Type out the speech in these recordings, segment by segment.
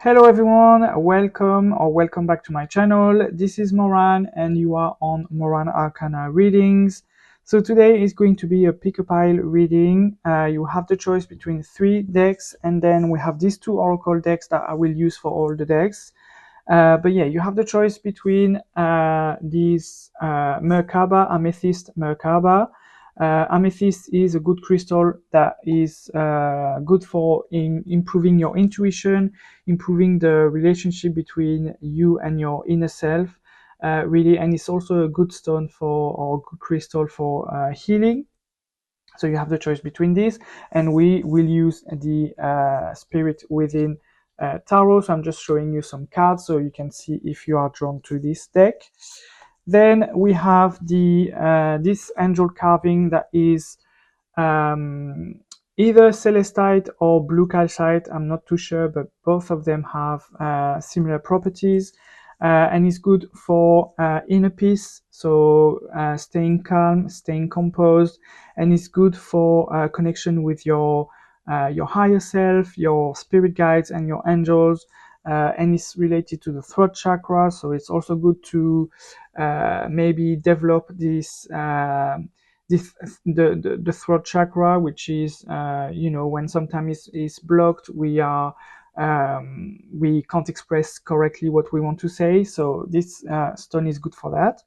Hello everyone, welcome back to my channel. This is Moran and you are on Moran Arcana readings. So today is going to be a pick a pile reading. You have the choice between three decks, and then we have these two oracle decks that I will use for all the decks. But yeah, you have the choice between these Merkaba, Amethyst, Merkaba. Amethyst is a good crystal that is good for improving your intuition, improving the relationship between you and your inner self, really. And it's also a good stone for, or good crystal for healing. So you have the choice between these, and we will use the Spirit Within tarot. So I'm just showing you some cards so you can see if you are drawn to this deck. Then we have the this angel carving that is either Celestite or blue calcite. I'm not too sure, but both of them have similar properties. And it's good for inner peace, so staying calm, staying composed, and it's good for connection with your higher self, your spirit guides, and your angels. And it's related to the throat chakra, so it's also good to maybe develop this. The throat chakra, which is when sometimes is blocked, we can't express correctly what we want to say. So this stone is good for that,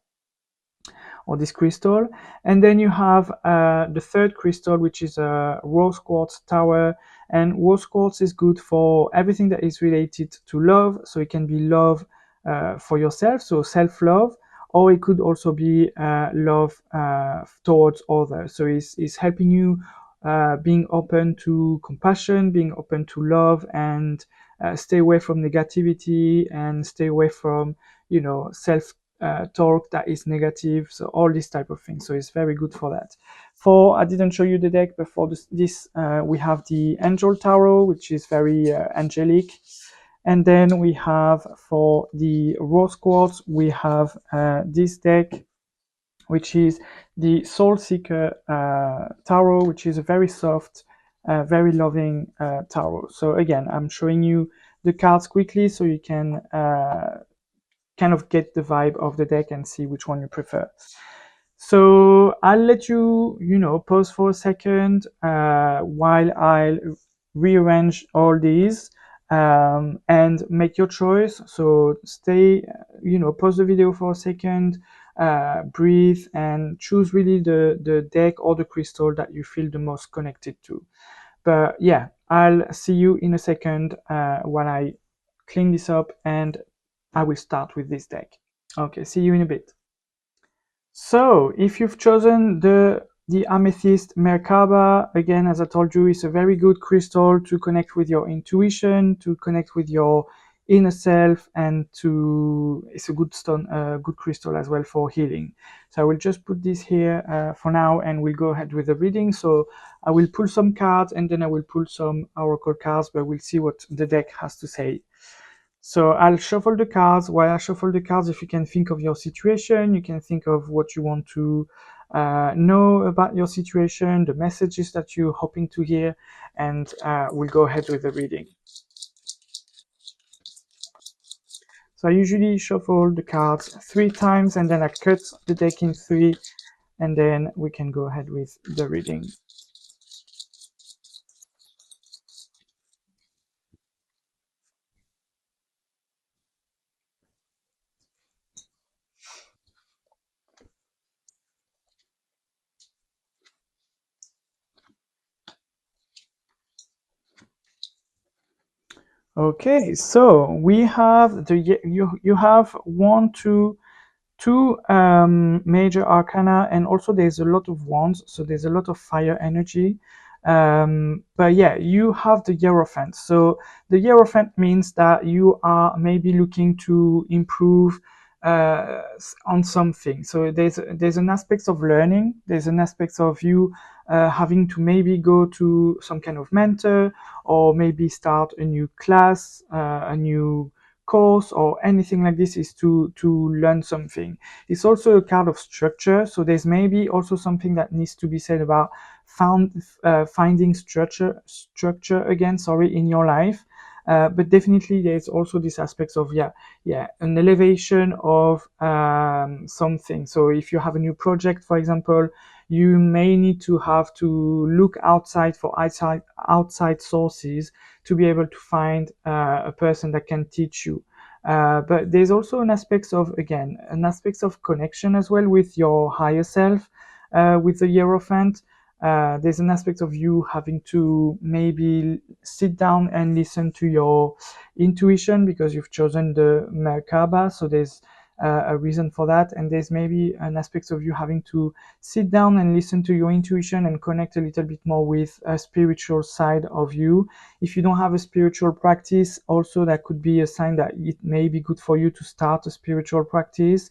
or this crystal. And then you have the third crystal, which is a rose quartz tower. And rose quartz is good for everything that is related to love. So it can be love for yourself, so self-love, or it could also be love towards others. So it's helping you being open to compassion, being open to love, and stay away from negativity, and stay away from self talk that is negative. So all these type of things. So it's very good for that. For I didn't show you the deck, but for this we have the Angel Tarot, which is very angelic. And then we have, for the Rose Quartz, we have this deck, which is the Soul Seeker Tarot, which is a very soft, very loving tarot. So again, I'm showing you the cards quickly so you can kind of get the vibe of the deck and see which one you prefer. So I'll let you, pause for a second while I rearrange all these and make your choice. So stay, pause the video for a second, breathe, and choose really the deck or the crystal that you feel the most connected to. But yeah, I'll see you in a second while I clean this up, and I will start with this deck. Okay, see you in a bit. So if you've chosen the Amethyst Merkaba, again, as I told you, it's a very good crystal to connect with your intuition, to connect with your inner self, and it's a good stone, good crystal as well for healing. So I will just put this here for now, and we'll go ahead with the reading. So I will pull some cards, and then I will pull some oracle cards, but we'll see what the deck has to say. So I'll shuffle the cards. While I shuffle the cards, if you can think of your situation, you can think of what you want to know about your situation, the messages that you're hoping to hear, and we'll go ahead with the reading. So I usually shuffle the cards 3 times, and then I cut the deck in 3, and then we can go ahead with the reading. Okay, so we have you have two major arcana, and also there's a lot of wands, so there's a lot of fire energy. But yeah, you have the Hierophant. So the Hierophant means that you are maybe looking to improve on something. So there's an aspect of learning, there's an aspect of you having to maybe go to some kind of mentor, or maybe start a new class, a new course, or anything like this, is to learn something. It's also a card of structure, so there's maybe also something that needs to be said about finding structure again, sorry, in your life. But definitely there's also this aspects of an elevation of something. So if you have a new project, for example, you may need to have to look outside for outside sources to be able to find a person that can teach you. But there's also an aspect of, again, an aspect of connection as well with your higher self. With the Hierophant, there's an aspect of you having to maybe sit down and listen to your intuition because you've chosen the Merkaba. So there's a reason for that, and there's maybe an aspect of you having to sit down and listen to your intuition and connect a little bit more with a spiritual side of you. If you don't have a spiritual practice, also that could be a sign that it may be good for you to start a spiritual practice.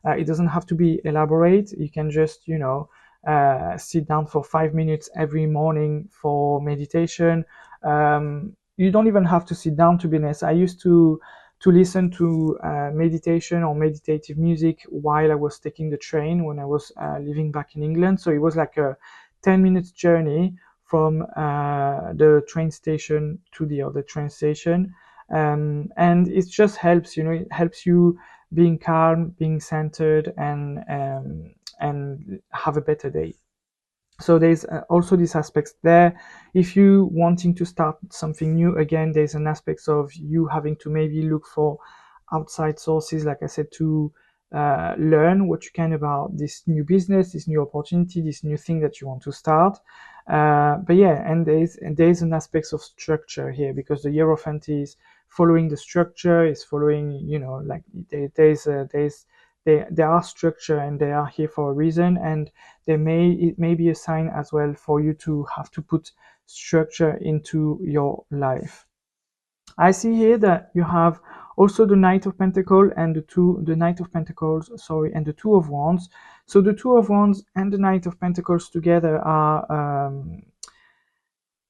It doesn't have to be elaborate. You can just, sit down for 5 minutes every morning for meditation. You don't even have to sit down, to be honest. I used to listen to meditation or meditative music while I was taking the train when I was living back in England. So it was like a 10 minutes journey from the train station to the other train station. And it just helps, it helps you being calm, being centered, and have a better day. So there's also these aspects there. If you wanting to start something new, again, there's an aspect of you having to maybe look for outside sources, like I said, to learn what you can about this new business, this new opportunity, this new thing that you want to start. But yeah, and there's an aspect of structure here, because the Hierophant is following the structure, is following, like there are structure, and they are here for a reason, and it may be a sign as well for you to have to put structure into your life. I see here that you have also the Knight of Pentacles and the Knight of Pentacles, sorry, and the Two of Wands. So the Two of Wands and the Knight of Pentacles together are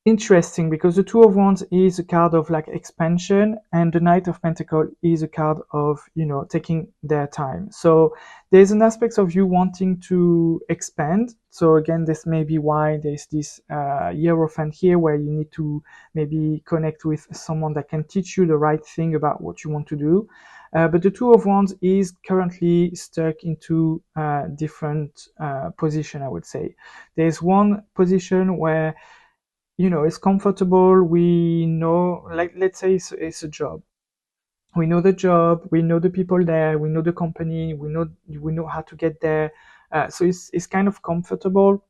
interesting, because the Two of Wands is a card of like expansion, and the Knight of Pentacles is a card of, taking their time. So there's an aspect of you wanting to expand. So again, this may be why there's this Hierophant here, where you need to maybe connect with someone that can teach you the right thing about what you want to do. But the Two of Wands is currently stuck into different position, I would say. There's one position where it's comfortable. We know, like, let's say it's a job. We know the job, we know the people there, we know the company, we know how to get there. So it's kind of comfortable,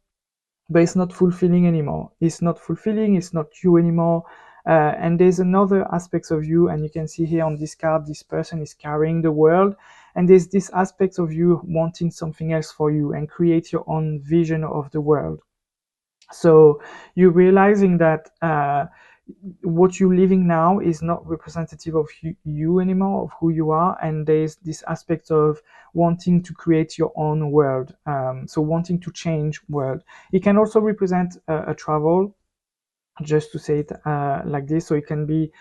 but it's not fulfilling anymore. It's not fulfilling, it's not you anymore. And there's another aspect of you, and you can see here on this card, this person is carrying the world, and there's this aspect of you wanting something else for you and create your own vision of the world. So you're realizing that what you're living now is not representative of you anymore, of who you are, and there's this aspect of wanting to create your own world. So wanting to change world. It can also represent a travel, just to say it like this. So it can be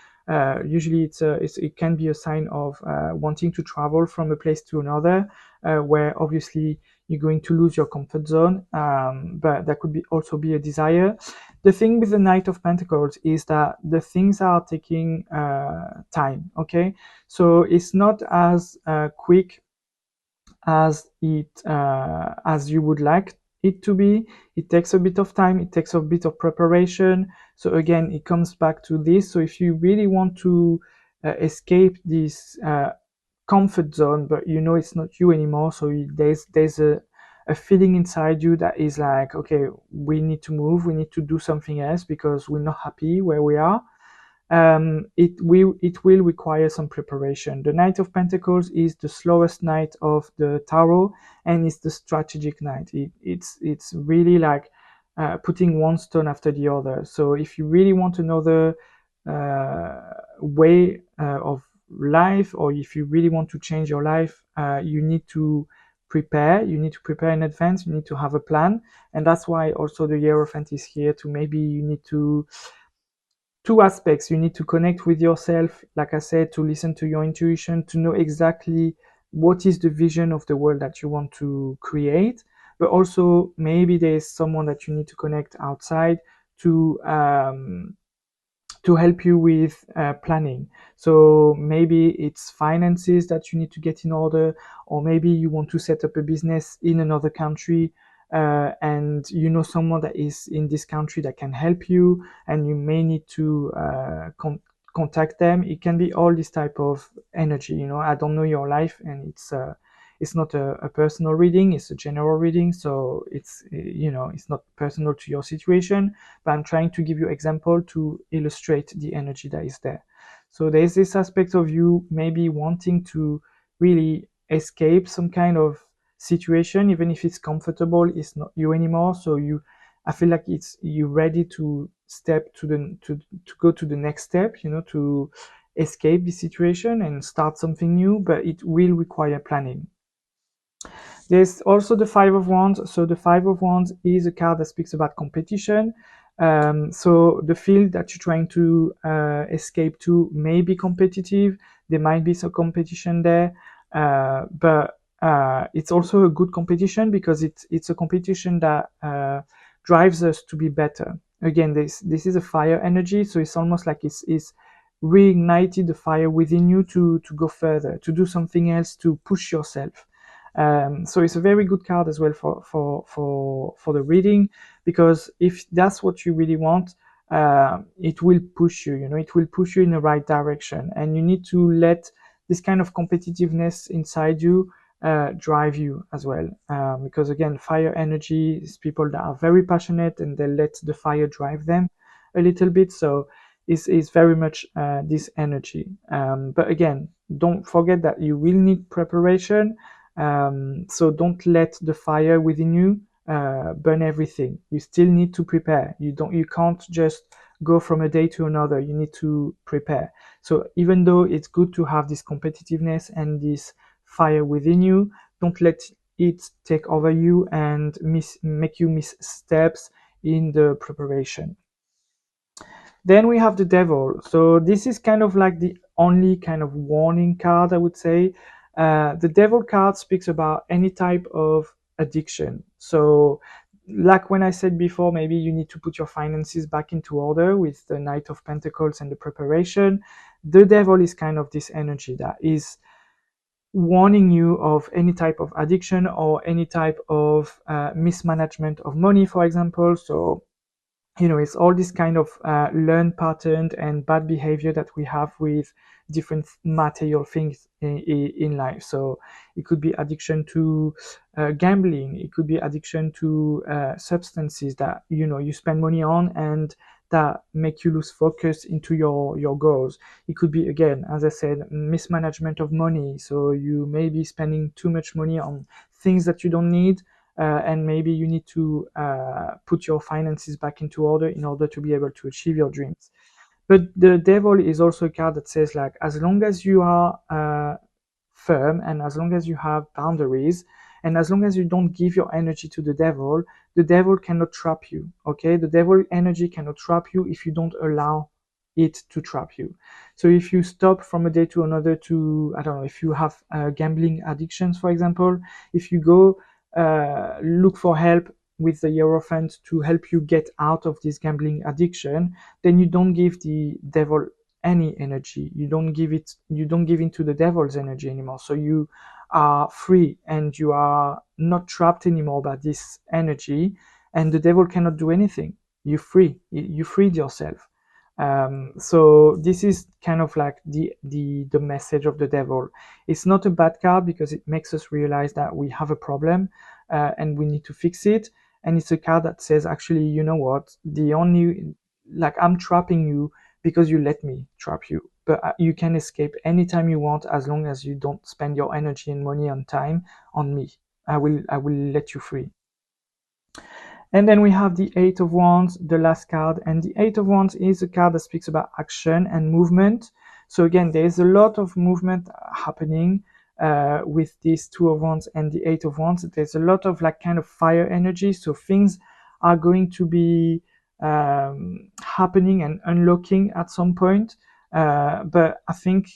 usually it can be a sign of wanting to travel from a place to another, where obviously you're going to lose your comfort zone, but that could be also be a desire. The thing with the Knight of Pentacles is that the things are taking time. Okay, so it's not as quick as you would like it to be. It takes a bit of time, it takes a bit of preparation. So again, it comes back to this. So if you really want to escape this comfort zone, but it's not you anymore, so there's a feeling inside you that is like, okay, we need to move, we need to do something else because we're not happy where we are. It will require some preparation. The Knight of Pentacles is the slowest knight of the tarot, and it's the strategic knight. It's really like putting one stone after the other. So if you really want another way of life, or if you really want to change your life, you need to prepare. You need to prepare in advance. You need to have a plan, and that's why also the Hierophant is here to maybe you need to two aspects. You need to connect with yourself, like I said, to listen to your intuition, to know exactly what is the vision of the world that you want to create. But also maybe there's someone that you need to connect outside to to help you with planning. So maybe it's finances that you need to get in order, or maybe you want to set up a business in another country, and you know someone that is in this country that can help you, and you may need to contact them. It can be all this type of energy. You know, I don't know your life, and it's not a personal reading, it's a general reading, so it's, you know, it's not personal to your situation, but I'm trying to give you example to illustrate the energy that is there. So there's this aspect of you maybe wanting to really escape some kind of situation, even if it's comfortable, it's not you anymore. So you, I feel like it's you ready to step to go to the next step, you know, to escape the situation and start something new, but it will require planning. There's also the Five of Wands. So the Five of Wands is a card that speaks about competition. So the field that you're trying to escape to may be competitive. There might be some competition there, but it's also a good competition because it's a competition that drives us to be better. Again, this is a fire energy, so it's almost like it's reignited the fire within you to go further, to do something else, to push yourself. So it's a very good card as well for the reading, because if that's what you really want, it will push you, you know, it will push you in the right direction, and you need to let this kind of competitiveness inside you drive you as well, because again, fire energy is people that are very passionate and they let the fire drive them a little bit. So it's very much this energy, but again, don't forget that you will need preparation. So don't let the fire within you burn everything. You still need to prepare. You can't just go from a day to another. You need to prepare. So even though it's good to have this competitiveness and this fire within you, don't let it take over you and make you miss steps in the preparation. Then we have the devil. So this is kind of like the only kind of warning card, I would say. The devil card speaks about any type of addiction. So like when I said before, maybe you need to put your finances back into order with the Knight of Pentacles and the preparation. The devil is kind of this energy that is warning you of any type of addiction or any type of mismanagement of money, for example. So you know, it's all this kind of learned pattern and bad behavior that we have with different material things in life. So it could be addiction to gambling, it could be addiction to substances that, you know, you spend money on and that make you lose focus into your goals. It could be, again, as I said, mismanagement of money. So you may be spending too much money on things that you don't need, and maybe you need to put your finances back into order to be able to achieve your dreams. But the devil is also a card that says, like, as long as you are firm and as long as you have boundaries and as long as you don't give your energy to the devil cannot trap you. Okay, the devil energy cannot trap you if you don't allow it to trap you. So if you stop from a day to another to, I don't know, if you have gambling addictions, for example, if you go look for help with the Hierophant to help you get out of this gambling addiction, then you don't give the devil any energy. You don't give into the devil's energy anymore. So you are free and you are not trapped anymore by this energy, and the devil cannot do anything. You freed yourself. So this is kind of like the message of the devil. It's not a bad card because it makes us realize that we have a problem and we need to fix it. And it's a card that says, actually, you know what? The only, like, I'm trapping you because you let me trap you. But you can escape anytime you want as long as you don't spend your energy and money and time on me. I will let you free. And then we have the Eight of Wands, the last card. And the Eight of Wands is a card that speaks about action and movement. So again, there is a lot of movement happening with these Two of Wands and the Eight of Wands. There's a lot of like kind of fire energy. So things are going to be happening and unlocking at some point. But I think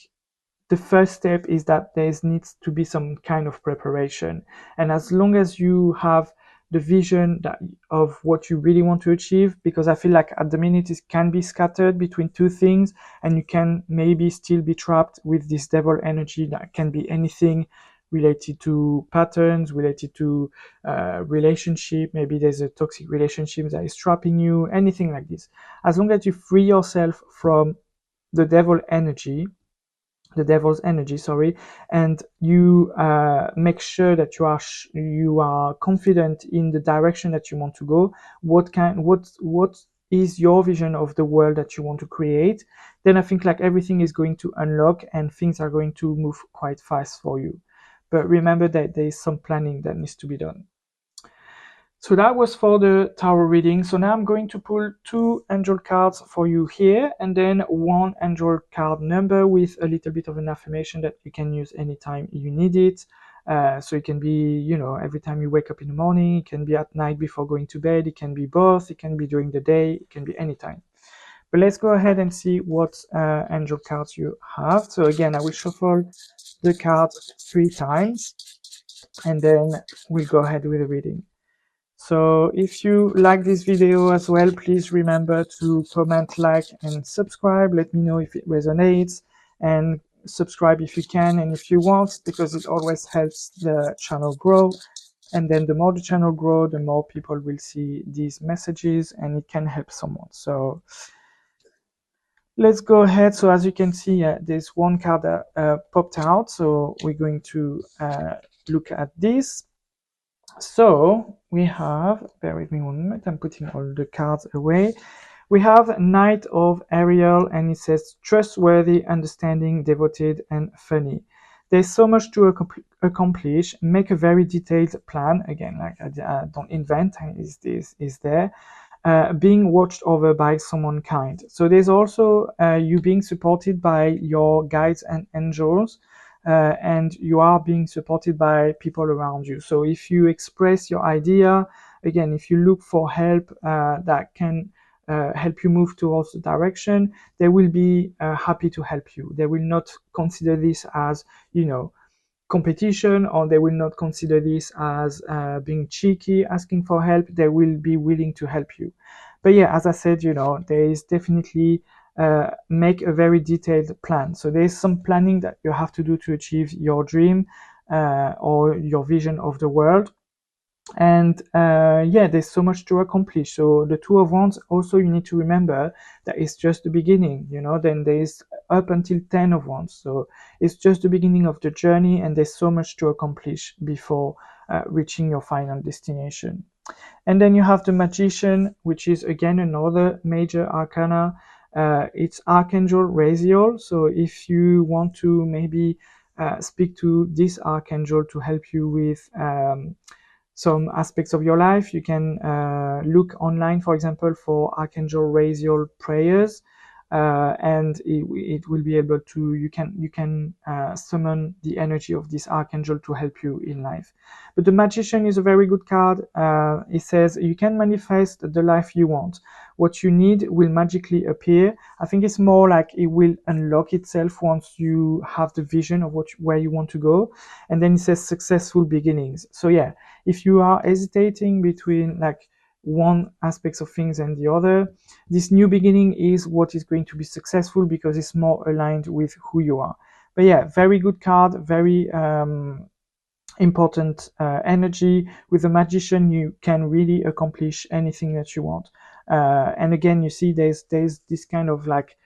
the first step is that there needs to be some kind of preparation. And as long as you have the vision of what you really want to achieve, because I feel like at the minute it can be scattered between two things, and you can maybe still be trapped with this devil energy that can be anything related to patterns, related to relationship. Maybe there's a toxic relationship that is trapping you, anything like this. As long as you free yourself from the devil's energy, sorry, and you make sure that you are confident in the direction that you want to go. What is your vision of the world that you want to create? Then I think like everything is going to unlock and things are going to move quite fast for you. But remember that there is some planning that needs to be done. So that was for the tarot reading. So now I'm going to pull 2 angel cards for you here, and then 1 angel card number with a little bit of an affirmation that you can use anytime you need it. So it can be, you know, every time you wake up in the morning, it can be at night before going to bed, it can be both, it can be during the day, it can be anytime. But let's go ahead and see what angel cards you have. So again, I will shuffle the cards 3 times, and then we'll go ahead with the reading. So if you like this video as well, please remember to comment, like, and subscribe. Let me know if it resonates, and subscribe if you can and if you want, because it always helps the channel grow. And then the more the channel grows, the more people will see these messages and it can help someone. So let's go ahead. So as you can see, there's 1 card that popped out. So we're going to look at this. So we have, bear with me 1 moment, I'm putting all the cards away. We have Knight of Ariel, and it says trustworthy, understanding, devoted, and funny. There's so much to accomplish. Make a very detailed plan. Again, like I don't invent, is there. Being watched over by someone kind. So there's also you being supported by your guides and angels. And you are being supported by people around you. So if you express your idea, again, if you look for help that can help you move towards the direction, they will be happy to help you. They will not consider this as, you know, competition, or they will not consider this as being cheeky, asking for help. They will be willing to help you. But yeah, as I said, you know, there is definitely make a very detailed plan. So there's some planning that you have to do to achieve your dream or your vision of the world. And yeah, there's so much to accomplish. So the 2 of Wands, also you need to remember that it's just the beginning, you know. Then there's up until 10 of Wands, so it's just the beginning of the journey, and there's so much to accomplish before reaching your final destination. And then you have the Magician, which is again another major arcana. It's Archangel Raziel. So if you want to maybe speak to this archangel to help you with some aspects of your life, you can look online, for example, for Archangel Raziel prayers, and it will be able to, you can summon the energy of this archangel to help you in life. But the Magician is a very good card. It says you can manifest the life you want. What you need will magically appear. I think it's more like it will unlock itself once you have the vision of where you want to go. And then it says successful beginnings. So yeah, if you are hesitating between like one aspect of things and the other, this new beginning is what is going to be successful, because it's more aligned with who you are. But yeah, very good card, very important energy. With the Magician, you can really accomplish anything that you want. And again, you see there's this kind of like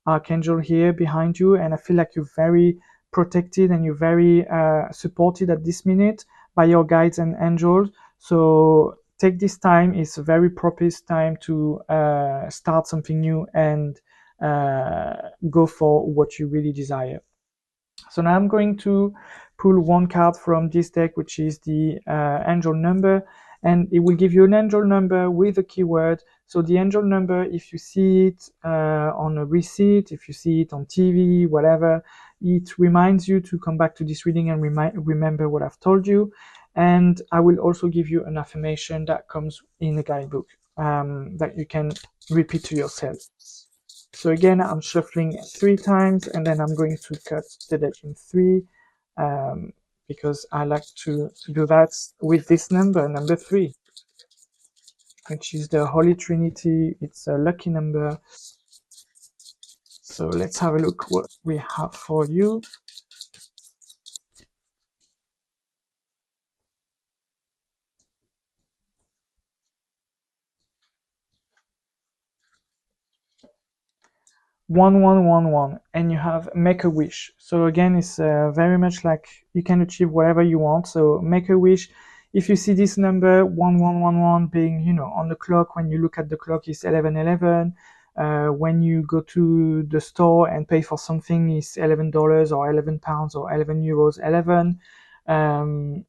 archangel here behind you, and I feel like you're very protected and you're very supported at this minute by your guides and angels. So take this time. It's a very proper time to start something new and go for what you really desire. So now I'm going to pull 1 card from this deck, which is the angel number, and it will give you an angel number with a keyword. So the angel number, if you see it on a receipt, if you see it on TV, whatever, it reminds you to come back to this reading and remember what I've told you. And I will also give you an affirmation that comes in a guidebook that you can repeat to yourself. So again, I'm shuffling 3 times, and then I'm going to cut the deck in 3 because I like to do that with this number 3. which is the Holy Trinity. It's a lucky number. So let's have a look what we have for you. 1111, and you have make a wish. So again, it's very much like you can achieve whatever you want. So make a wish. If you see this number 1111 being, you know, on the clock, when you look at the clock, is 1111. When you go to the store and pay for something, is $11 or £11 or €11, 11.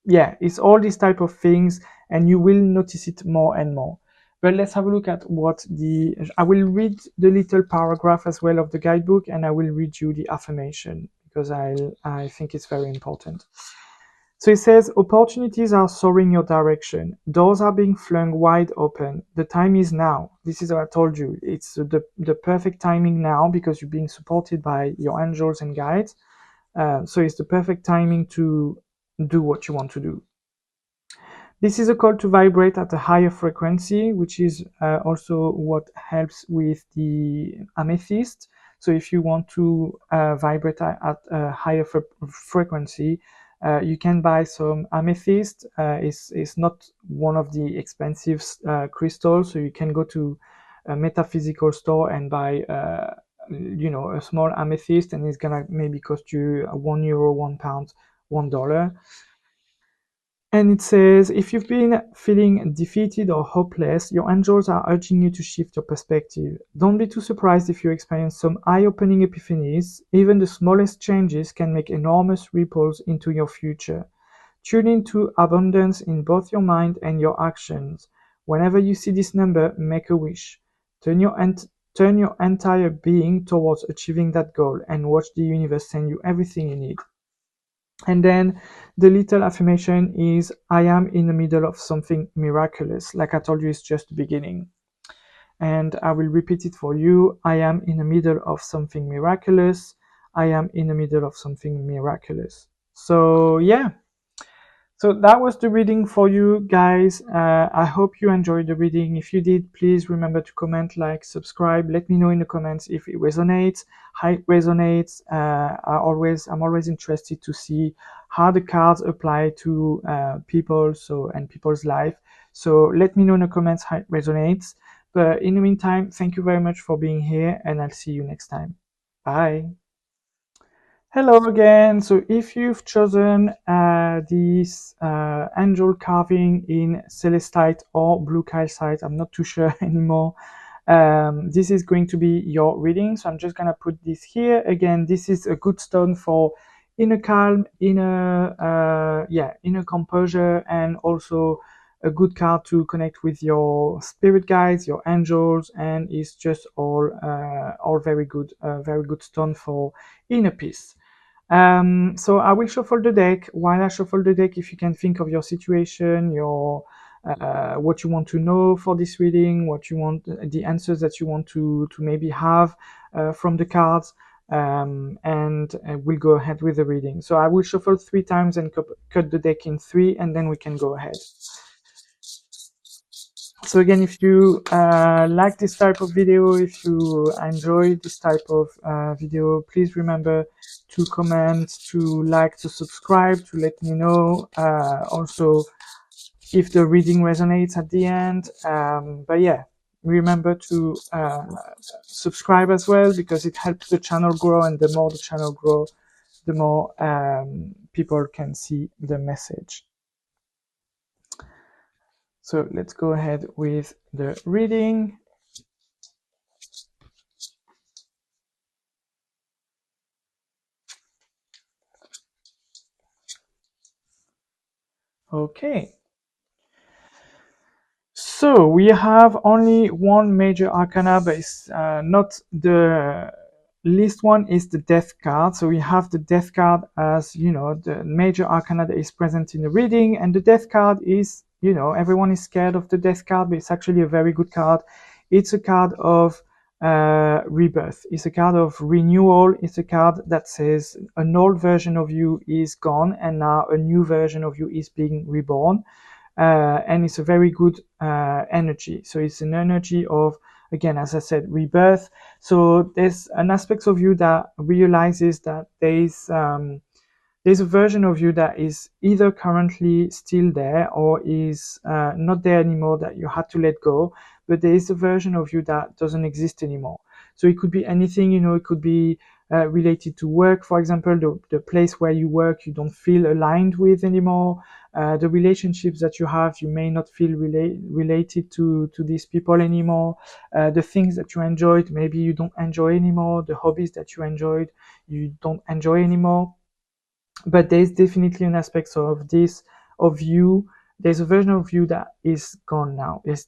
Yeah, it's all these type of things, and you will notice it more and more. But let's have a look at what I will read the little paragraph as well of the guidebook, and I will read you the affirmation because I think it's very important. So it says, opportunities are soaring your direction. Doors are being flung wide open. The time is now. This is what I told you. It's the perfect timing now because you're being supported by your angels and guides. So it's the perfect timing to do what you want to do. This is a call to vibrate at a higher frequency, which is also what helps with the amethyst. So if you want to vibrate at a higher frequency, you can buy some amethyst. It's not one of the expensive crystals, so you can go to a metaphysical store and buy you know, a small amethyst, and it's gonna maybe cost you €1, £1, $1. And it says, if you've been feeling defeated or hopeless, your angels are urging you to shift your perspective. Don't be too surprised if you experience some eye-opening epiphanies. Even the smallest changes can make enormous ripples into your future. Tune into abundance in both your mind and your actions. Whenever you see this number, make a wish. Turn your entire being towards achieving that goal and watch the universe send you everything you need. And then the little affirmation is, I am in the middle of something miraculous. Like I told you, it's just the beginning. And I will repeat it for you. I am in the middle of something miraculous. I am in the middle of something miraculous. So yeah, so that was the reading for you guys. I hope you enjoyed the reading. If you did, please remember to comment, like, subscribe. Let me know in the comments if it resonates, how it resonates. I'm always interested to see how the cards apply to people, and people's life. So let me know in the comments how it resonates. But in the meantime, thank you very much for being here, and I'll see you next time. Bye. Hello again. So if you've chosen this angel carving in Celestite or blue calcite, I'm not too sure anymore. This is going to be your reading. So I'm just gonna put this here. Again, this is a good stone for inner calm, inner composure, and also a good card to connect with your spirit guides, your angels, and it's just all very good stone for inner peace. So I will shuffle the deck. While I shuffle the deck, if you can think of your situation, your what you want to know for this reading, what you want, the answers that you want to maybe have from the cards, and we'll go ahead with the reading. So I will shuffle 3 times and cut the deck in 3, and then we can go ahead. So again, if you like this type of video, if you enjoy this type of video, please remember to comment, to like, to subscribe, to let me know. Also, if the reading resonates at the end. But yeah, remember to subscribe as well, because it helps the channel grow, and the more the channel grow, the more people can see the message. So let's go ahead with the reading. Okay. So we have only one major arcana, but it's not the least one, is the death card. So we have the death card as, you know, the major arcana that is present in the reading. And the death card is, you know, everyone is scared of the death card, but it's actually a very good card. It's a card of rebirth. It's a card of renewal. It's a card that says an old version of you is gone, and now a new version of you is being reborn. and it's a very good energy. So it's an energy of, again, as I said, rebirth. So there's an aspect of you that realizes that there's a version of you that is either currently still there or is not there anymore, that you had to let go, but there is a version of you that doesn't exist anymore. So it could be anything, it could be related to work, for example, the place where you work you don't feel aligned with anymore. The relationships that you have, you may not feel related to these people anymore. The things that you enjoyed, maybe you don't enjoy anymore. The hobbies that you enjoyed, you don't enjoy anymore. But there's definitely an aspect of this, of you. There's a version of you that is gone now, is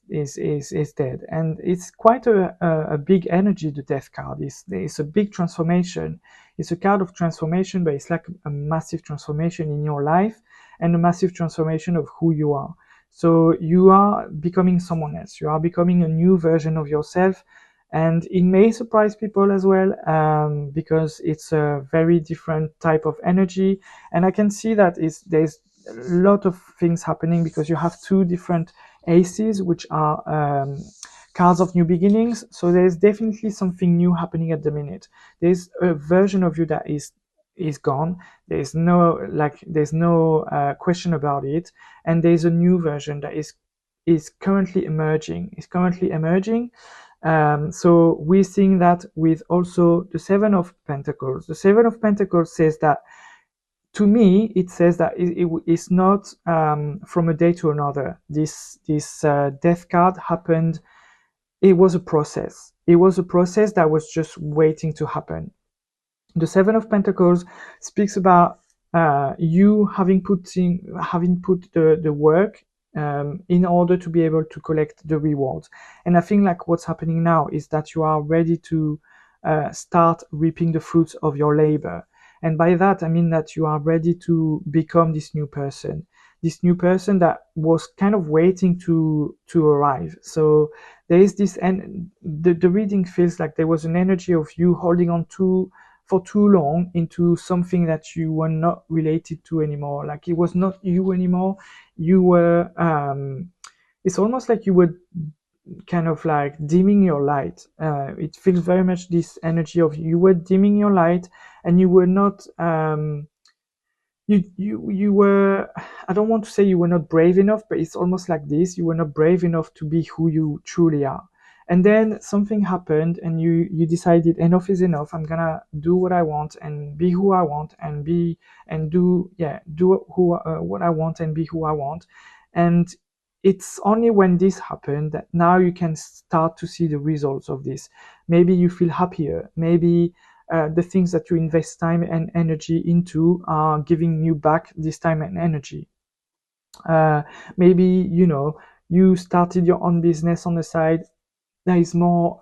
dead, and it's quite a big energy. The death card is a big transformation. It's a card of transformation, but it's like a massive transformation in your life and a massive transformation of who you are. So you are becoming someone else. You are becoming a new version of yourself, and it may surprise people as well, because it's a very different type of energy. And I can see that there's a lot of things happening, because you have two different aces, which are cards of new beginnings. So there's definitely something new happening at the minute. There's a version of you that is gone. There's no question about it. And there's a new version that is currently emerging. So we're seeing that with also the Seven of Pentacles. The Seven of Pentacles says that, to me, it says that it's not from a day to another. This death card happened. It was a process. It was a process that was just waiting to happen. The Seven of Pentacles speaks about you having put the work in order to be able to collect the rewards. And I think like what's happening now is that you are ready to start reaping the fruits of your labor. And by that, I mean that you are ready to become this new person that was kind of waiting to arrive. So there is this, and the reading feels like there was an energy of you holding on to for too long into something that you were not related to anymore. Like it was not you anymore. You were, it's almost like you were kind of like dimming your light. It feels very much this energy of you were dimming your light, and you were not, you were, I don't want to say you were not brave enough, but it's almost like this: you were not brave enough to be who you truly are. And then something happened, and you decided enough is enough. I'm gonna do what I want and be who I want, and be and do who what I want and be who I want. And it's only when this happened that now you can start to see the results of this. Maybe you feel happier. Maybe the things that you invest time and energy into are giving you back this time and energy. Maybe you started your own business on the side that is more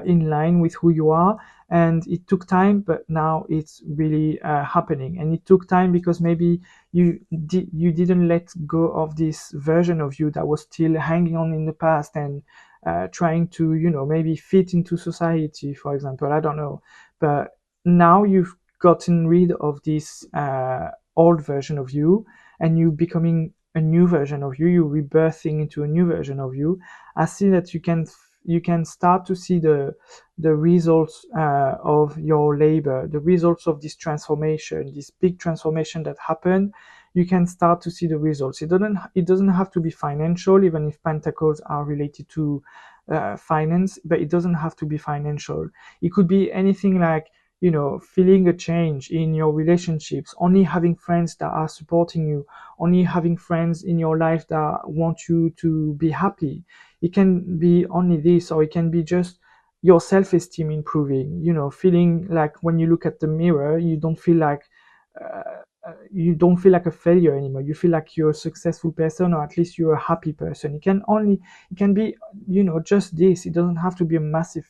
in line with who you are, and it took time, but now it's really happening. And it took time because maybe you didn't let go of this version of you that was still hanging on in the past and trying to maybe fit into society, for example. I don't know, but now you've gotten rid of this old version of you, and you becoming a new version of you. You're rebirthing into a new version of you. I see that you can start to see the results of your labor, the results of this transformation, this big transformation that happened. You can start to see the results. It doesn't have to be financial, even if pentacles are related to finance, but it doesn't have to be financial. It could be anything like feeling a change in your relationships, only having friends that are supporting you, only having friends in your life that want you to be happy. It can be only this, or it can be just your self-esteem improving, feeling like when you look at the mirror, you don't feel like a failure anymore. You feel like you're a successful person, or at least you're a happy person. It can be, just this. It doesn't have to be a massive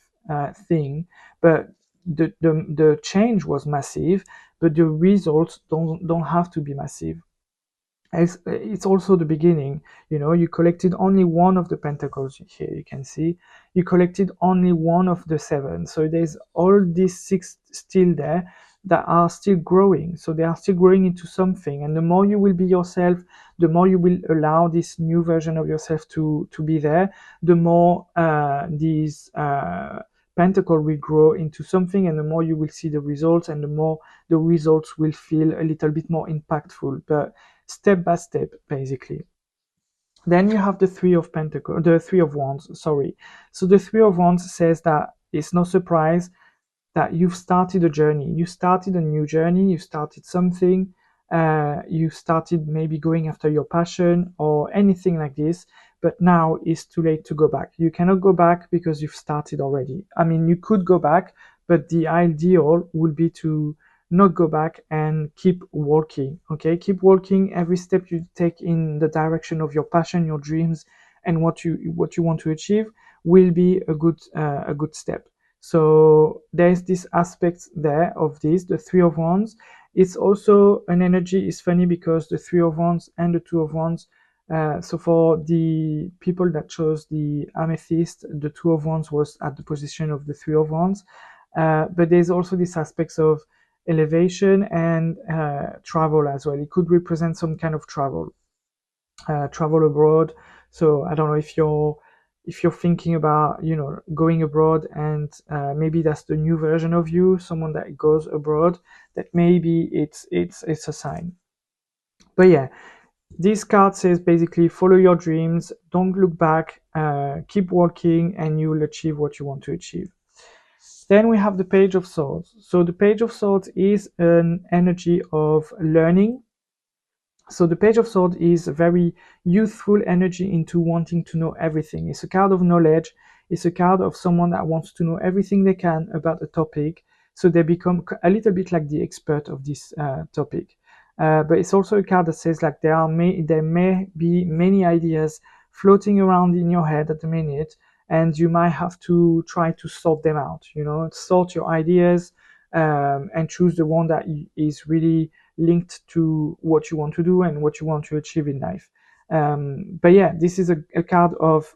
thing, but the change was massive, but the results don't have to be massive. It's also the beginning. You collected only one of the pentacles. Here you can see you collected only one of the seven, so there's all these six still there, that are still growing. So they are still growing into something. And the more you will be yourself, the more you will allow this new version of yourself to be there, the more these pentacle will grow into something, and the more you will see the results, and the more the results will feel a little bit more impactful, but step by step, basically. Then you have the Three of Wands, sorry. So the Three of Wands says that it's no surprise that you've started a journey. You started a new journey, you started something, you started maybe going after your passion or anything like this, but now it's too late to go back. You cannot go back because you've started already. I mean, you could go back, but the ideal would be to not go back and keep walking. Okay, keep walking. Every step you take in the direction of your passion, your dreams, and what you want to achieve will be a good step. So there's this aspect there of this, the Three of Wands. It's also an energy. It's funny because the Three of Wands and the Two of Wands. So for the people that chose the Amethyst, the Two of Wands was at the position of the Three of Wands. But there's also this aspects of elevation and travel as well. It could represent some kind of travel abroad. So I don't know if you're thinking about going abroad, and maybe that's the new version of you, someone that goes abroad, that maybe it's a sign. But yeah, this card says basically follow your dreams, don't look back, keep walking, and you will achieve what you want to achieve. Then we have the Page of Swords. So the Page of Swords is an energy of learning. So the Page of Swords is a very youthful energy into wanting to know everything. It's a card of knowledge. It's a card of someone that wants to know everything they can about a topic, so they become a little bit like the expert of this topic. But it's also a card that says like there may be many ideas floating around in your head at the minute, and you might have to try to sort them out. Sort your ideas, and choose the one that is really linked to what you want to do and what you want to achieve in life. But yeah, this is a card of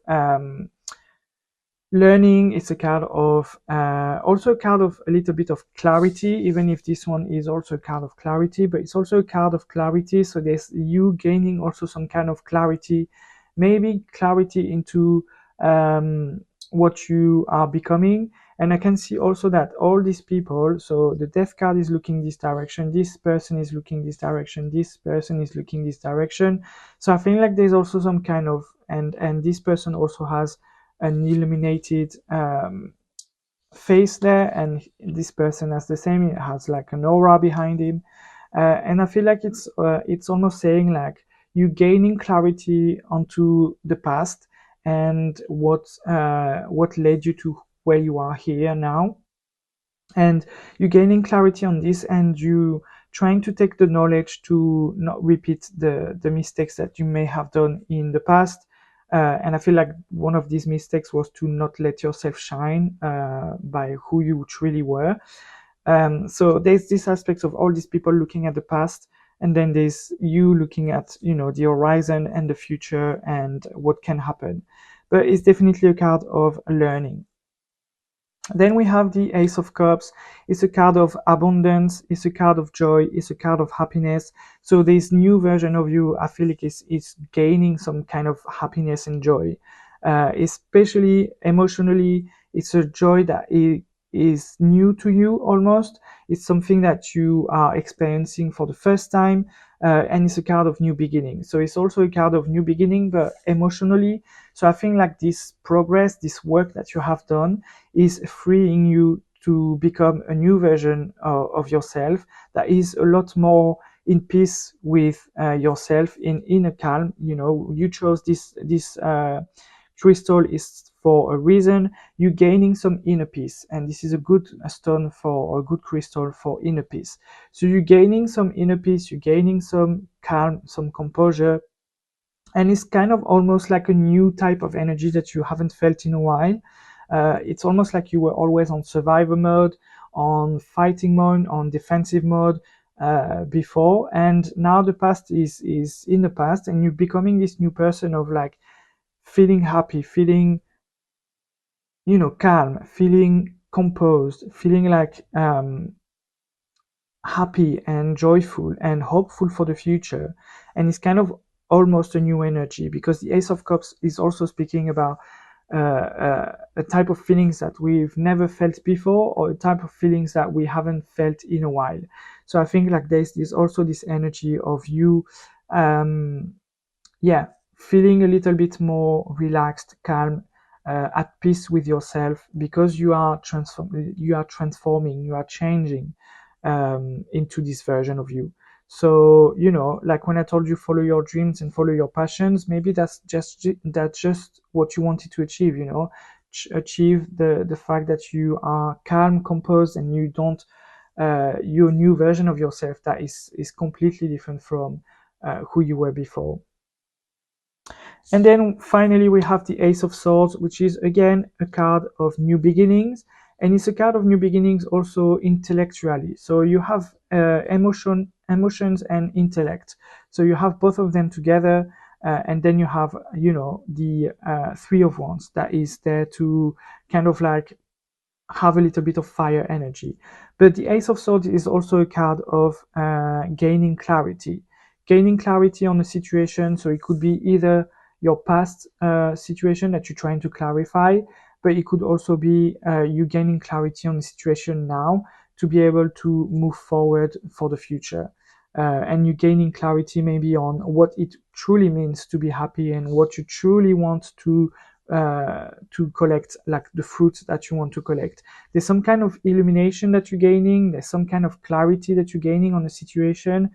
learning. It's a card of also a card of a little bit of clarity, even if this one is also a card of clarity, but it's also a card of clarity. So there's you gaining also some kind of clarity, maybe clarity into what you are becoming. And I can see also that all these people, so the Death card is looking this direction, this person is looking this direction, this person is looking this direction. So I feel like there's also some kind of, and this person also has an illuminated face there, and this person has the same. It has like an aura behind him, and I feel like it's almost saying like you gaining clarity onto the past and what led you to where you are here now, and you gaining clarity on this, and you trying to take the knowledge to not repeat the mistakes that you may have done in the past. And I feel like one of these mistakes was to not let yourself shine by who you truly were. So there's this aspect of all these people looking at the past, and then there's you looking at the horizon and the future and what can happen. But it's definitely a card of learning. Then we have the Ace of Cups. It's a card of abundance. It's a card of joy. It's a card of happiness. So this new version of you, I feel like is gaining some kind of happiness and joy, especially emotionally. It's a joy that is new to you almost. It's something that you are experiencing for the first time, and it's a card of new beginning. So it's also a card of new beginning, but emotionally. So I think like this progress, this work that you have done is freeing you to become a new version of yourself that is a lot more in peace with yourself, in a calm. You chose this crystal is for a reason. You're gaining some inner peace, and this is a good stone for a good crystal for inner peace. So you're gaining some inner peace, you're gaining some calm, some composure, and it's kind of almost like a new type of energy that you haven't felt in a while. It's almost like you were always on survivor mode, on fighting mode, on defensive mode before, and now the past is in the past, and you're becoming this new person of like feeling happy, feeling calm, feeling composed, feeling like happy and joyful and hopeful for the future. And it's kind of almost a new energy, because the Ace of Cups is also speaking about a type of feelings that we've never felt before, or a type of feelings that we haven't felt in a while. So I think like there's also this energy of you, um, yeah, feeling a little bit more relaxed, calm, at peace with yourself, because you are transforming, you are changing into this version of you. So, like when I told you follow your dreams and follow your passions, maybe that's just what you wanted to achieve, achieve the fact that you are calm, composed, and you don't your new version of yourself that is completely different from who you were before. And then finally, we have the Ace of Swords, which is again a card of new beginnings. And it's a card of new beginnings also intellectually. So you have emotions and intellect. So you have both of them together. And then you have, the Three of Wands that is there to kind of like have a little bit of fire energy. But the Ace of Swords is also a card of gaining clarity. Gaining clarity on a situation. So it could be either your past situation that you're trying to clarify, but it could also be you gaining clarity on the situation now to be able to move forward for the future. And you gaining clarity maybe on what it truly means to be happy, and what you truly want to collect, like the fruits that you want to collect. There's some kind of illumination that you're gaining, there's some kind of clarity that you're gaining on a situation.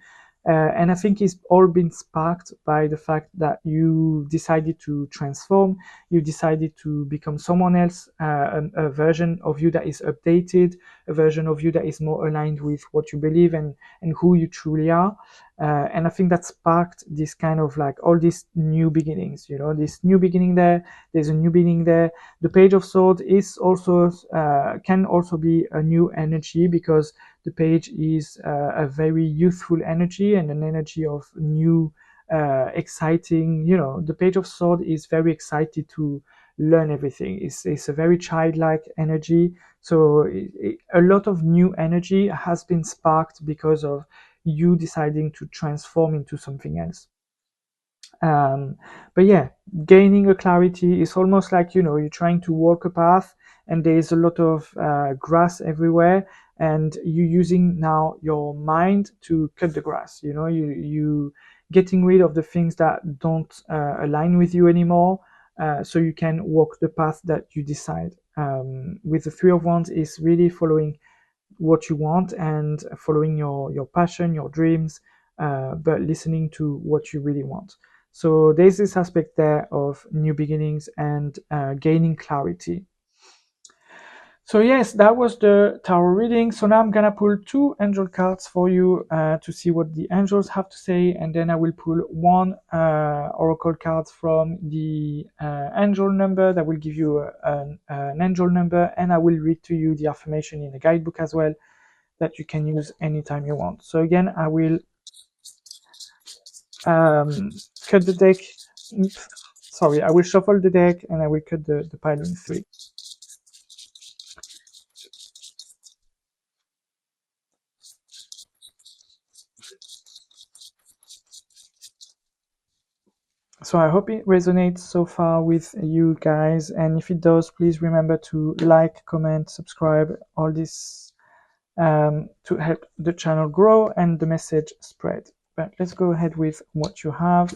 And I think it's all been sparked by the fact that you decided to transform, you decided to become someone else, a version of you that is updated, a version of you that is more aligned with what you believe and who you truly are. And I think that sparked this kind of like all these new beginnings, this new beginning there, there's a new beginning there. The Page of Swords is also can also be a new energy, because the page is a very youthful energy and an energy of new, exciting. The Page of Swords is very excited to learn everything. It's a very childlike energy. So a lot of new energy has been sparked because of you deciding to transform into something else. um, but yeah, gaining a clarity is almost like, you're trying to walk a path and there's a lot of grass everywhere, and you using now your mind to cut the grass. You getting rid of the things that don't align with you anymore, so you can walk the path that you decide. With the Three of Wands is really following what you want and following your passion, your dreams, but listening to what you really want. So there's this aspect there of new beginnings and gaining clarity. So yes, that was the tarot reading. So now I'm gonna pull two angel cards for you to see what the angels have to say, and then I will pull one oracle card from the angel number that will give you an angel number, and I will read to you the affirmation in the guidebook as well, that you can use anytime you want. So again, I will cut the deck. Oops, sorry, I will shuffle the deck and I will cut the pile in three. So I hope it resonates so far with you guys, and if it does, please remember to like, comment, subscribe, all this, to help the channel grow and the message spread. But let's go ahead with what you have.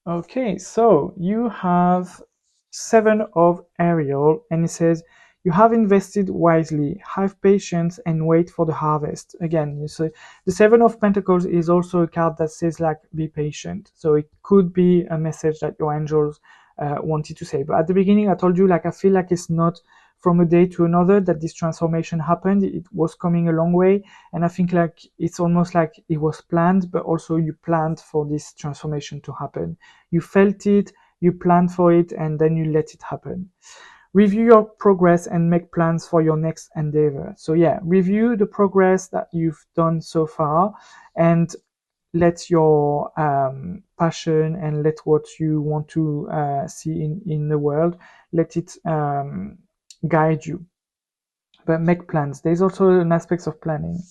Okay, so you have Seven of Ariel, and it says, you have invested wisely, have patience, and wait for the harvest. Again, you see, the Seven of Pentacles is also a card that says, like, be patient. So it could be a message that your angels wanted to say. But at the beginning, I told you, like, I feel like it's not from a day to another that this transformation happened. It was coming a long way. And I think, like, it's almost like it was planned, but also you planned for this transformation to happen. You felt it, you planned for it, and then you let it happen. Review your progress and make plans for your next endeavor. So yeah, review the progress that you've done so far, and let your passion and let what you want to see in the world, let it guide you. but make plans. There's also an aspect of planning.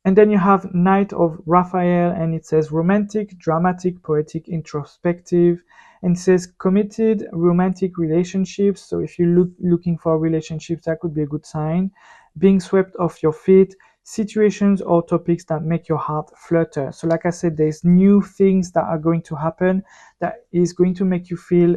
And then you have Knight of Raphael, and it says romantic, dramatic, poetic, introspective, and it says committed romantic relationships. So if you're looking for relationships, that could be a good sign. Being swept off your feet, situations or topics that make your heart flutter. So like I said, there's new things that are going to happen that is going to make you feel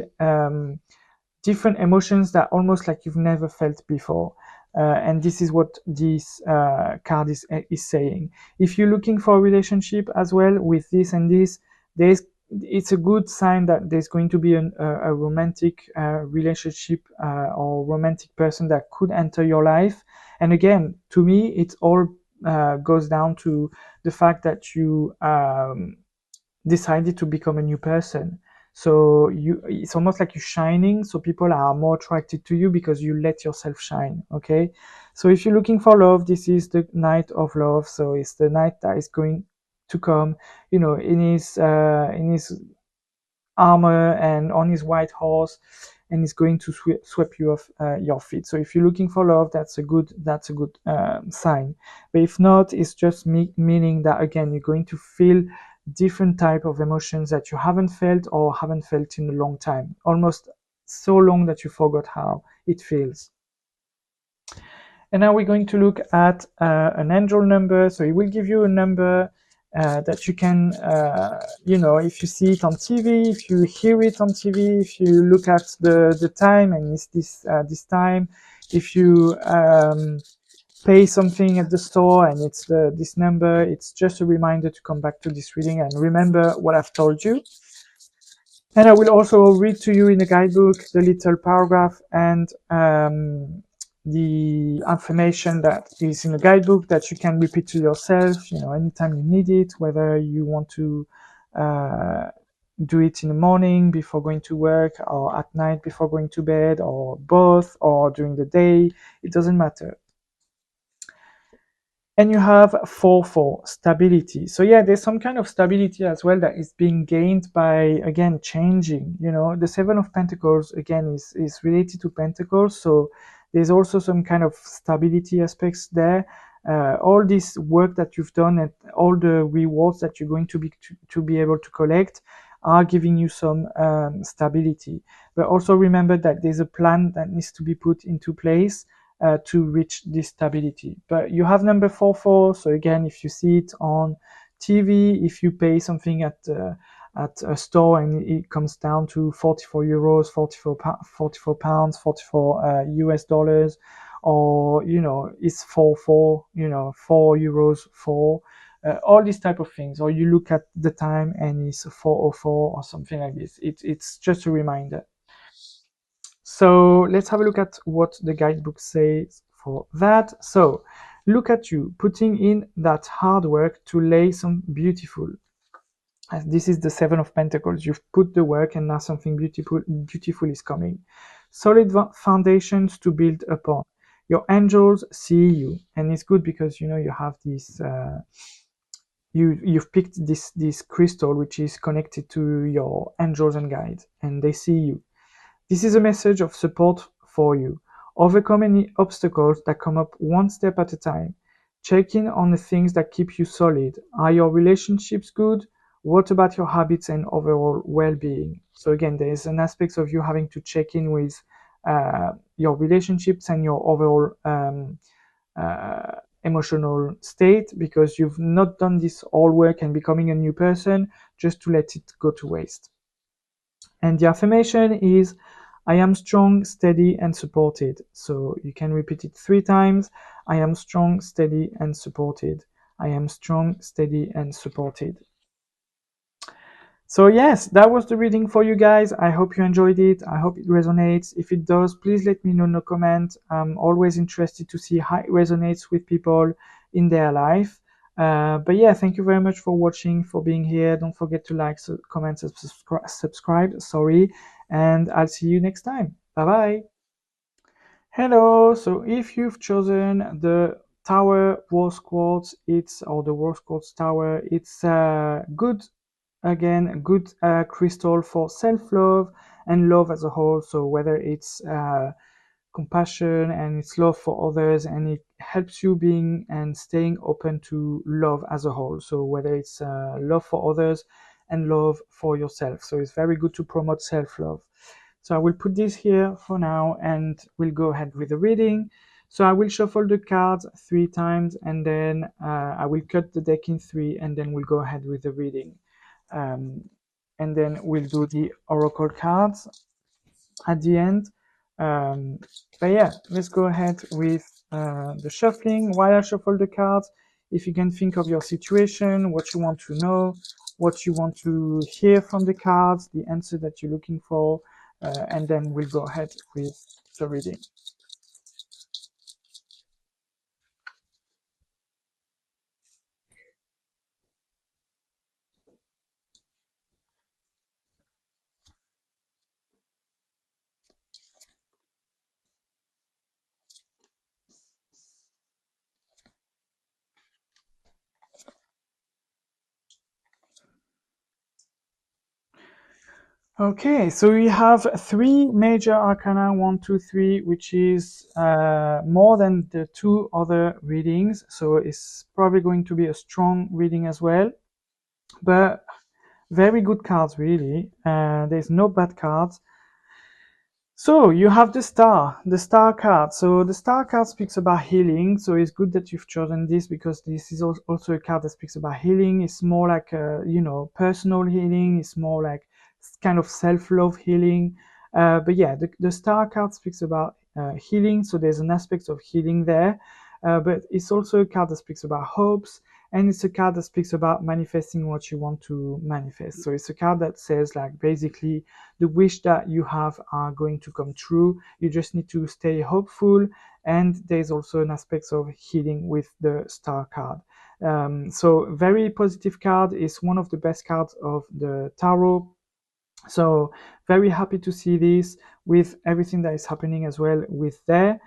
different emotions that almost like you've never felt before. And this is what this card is saying. If you're looking for a relationship as well with this and this, there's it's a good sign that there's going to be a romantic relationship or romantic person that could enter your life. And again, to me, it all goes down to the fact that you decided to become a new person. So it's almost like you're shining, so people are more attracted to you because you let yourself shine. Okay, so if you're looking for love, this is the Knight of Love. So it's the knight that is going to come, in his armor and on his white horse, and is going to sweep you off your feet. So if you're looking for love, that's a good sign. But if not, it's just meaning that again you're going to feel different type of emotions that you haven't felt or haven't felt in a long time, almost so long that you forgot how it feels. And now we're going to look at an angel number. So it will give you a number that you can, if you see it on TV, if you hear it on TV, if you look at the time and it's this time, if you pay something at the store and it's this number, it's just a reminder to come back to this reading and remember what I've told you. And I will also read to you in the guidebook the little paragraph and the affirmation that is in the guidebook that you can repeat to yourself, anytime you need it, whether you want to do it in the morning before going to work or at night before going to bed or both or during the day, it doesn't matter. And you have 4 stability. So yeah, there's some kind of stability as well that is being gained by, again, changing. The 7 of Pentacles again is related to Pentacles, so there's also some kind of stability aspects there. All this work that you've done and all the rewards that you're going to be able to collect are giving you some stability. But also remember that there's a plan that needs to be put into place to reach this stability. But you have number 4, so again, if you see it on TV, if you pay something at a store and it comes down to 44 euros, 44 pounds, 44 US dollars, or it's 4, 4 euros, 4. All these type of things, or you look at the time and it's 4:04 or something like this. It's just a reminder. So let's have a look at what the guidebook says for that. So look at you putting in that hard work to lay some beautiful. This is the 7 of Pentacles. You've put the work and now something beautiful is coming. Solid foundations to build upon. Your angels see you, and it's good because you have this. You've picked this crystal which is connected to your angels and guides, and they see you. This is a message of support for you. Overcome any obstacles that come up one step at a time. Check in on the things that keep you solid. Are your relationships good? What about your habits and overall well-being? So again, there is an aspect of you having to check in with your relationships and your overall emotional state, because you've not done this all work and becoming a new person just to let it go to waste. And the affirmation is, I am strong, steady, and supported. So you can repeat it 3 times. I am strong, steady, and supported. I am strong, steady, and supported. So yes, that was the reading for you guys. I hope you enjoyed it. I hope it resonates. If it does, please let me know in a comment. I'm always interested to see how it resonates with people in their life. But yeah, thank you very much for watching, for being here. Don't forget to like, comment, subscribe, sorry, and I'll see you next time. Bye bye. Hello. So if you've chosen the Tower Rose Quartz, or the Rose Quartz Tower, it's good. Again, a good crystal for self-love and love as a whole. So whether it's compassion and it's love for others, and it helps you being and staying open to love as a whole. So whether it's love for others and love for yourself, so it's very good to promote self-love. So I will put this here for now and we'll go ahead with the reading. So I will shuffle the cards 3 times, and then I will cut the deck in 3, and then we'll go ahead with the reading. um, and then we'll do the oracle cards at the end. Um, but yeah, let's go ahead with the shuffling. While I shuffle the cards, if you can think of your situation, what you want to know, what you want to hear from the cards, the answer that you're looking for, and then we'll go ahead with the reading. Okay, so we have 3 major arcana, 1, 2, 3, which is more than the 2 other readings. So it's probably going to be a strong reading as well. But very good cards, really. There's no bad cards. So you have the star card. So the star card speaks about healing. So it's good that you've chosen this, because this is also a card that speaks about healing. It's more like personal healing. It's more like kind of self-love healing. But yeah, the star card speaks about healing. So there's an aspect of healing there. But it's also a card that speaks about hopes, and it's a card that speaks about manifesting what you want to manifest. So it's a card that says, like, basically the wish that you have are going to come true. You just need to stay hopeful. And there's also an aspect of healing with the star card. So very positive card, is one of the best cards of the tarot. So very happy to see this with everything that is happening as well with there.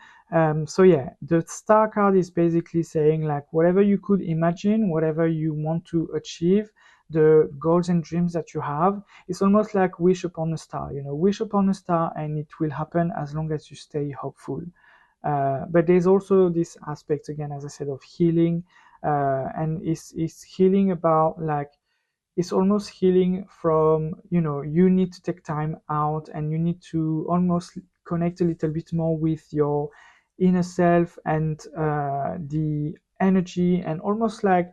So yeah, the star card is basically saying, like, whatever you could imagine, whatever you want to achieve, the goals and dreams that you have, it's almost like wish upon a star. Wish upon a star and it will happen as long as you stay hopeful. But there's also this aspect, again, as I said, of healing. And it's healing about, like, it's almost healing from, you need to take time out and you need to almost connect a little bit more with your inner self and the energy, and almost like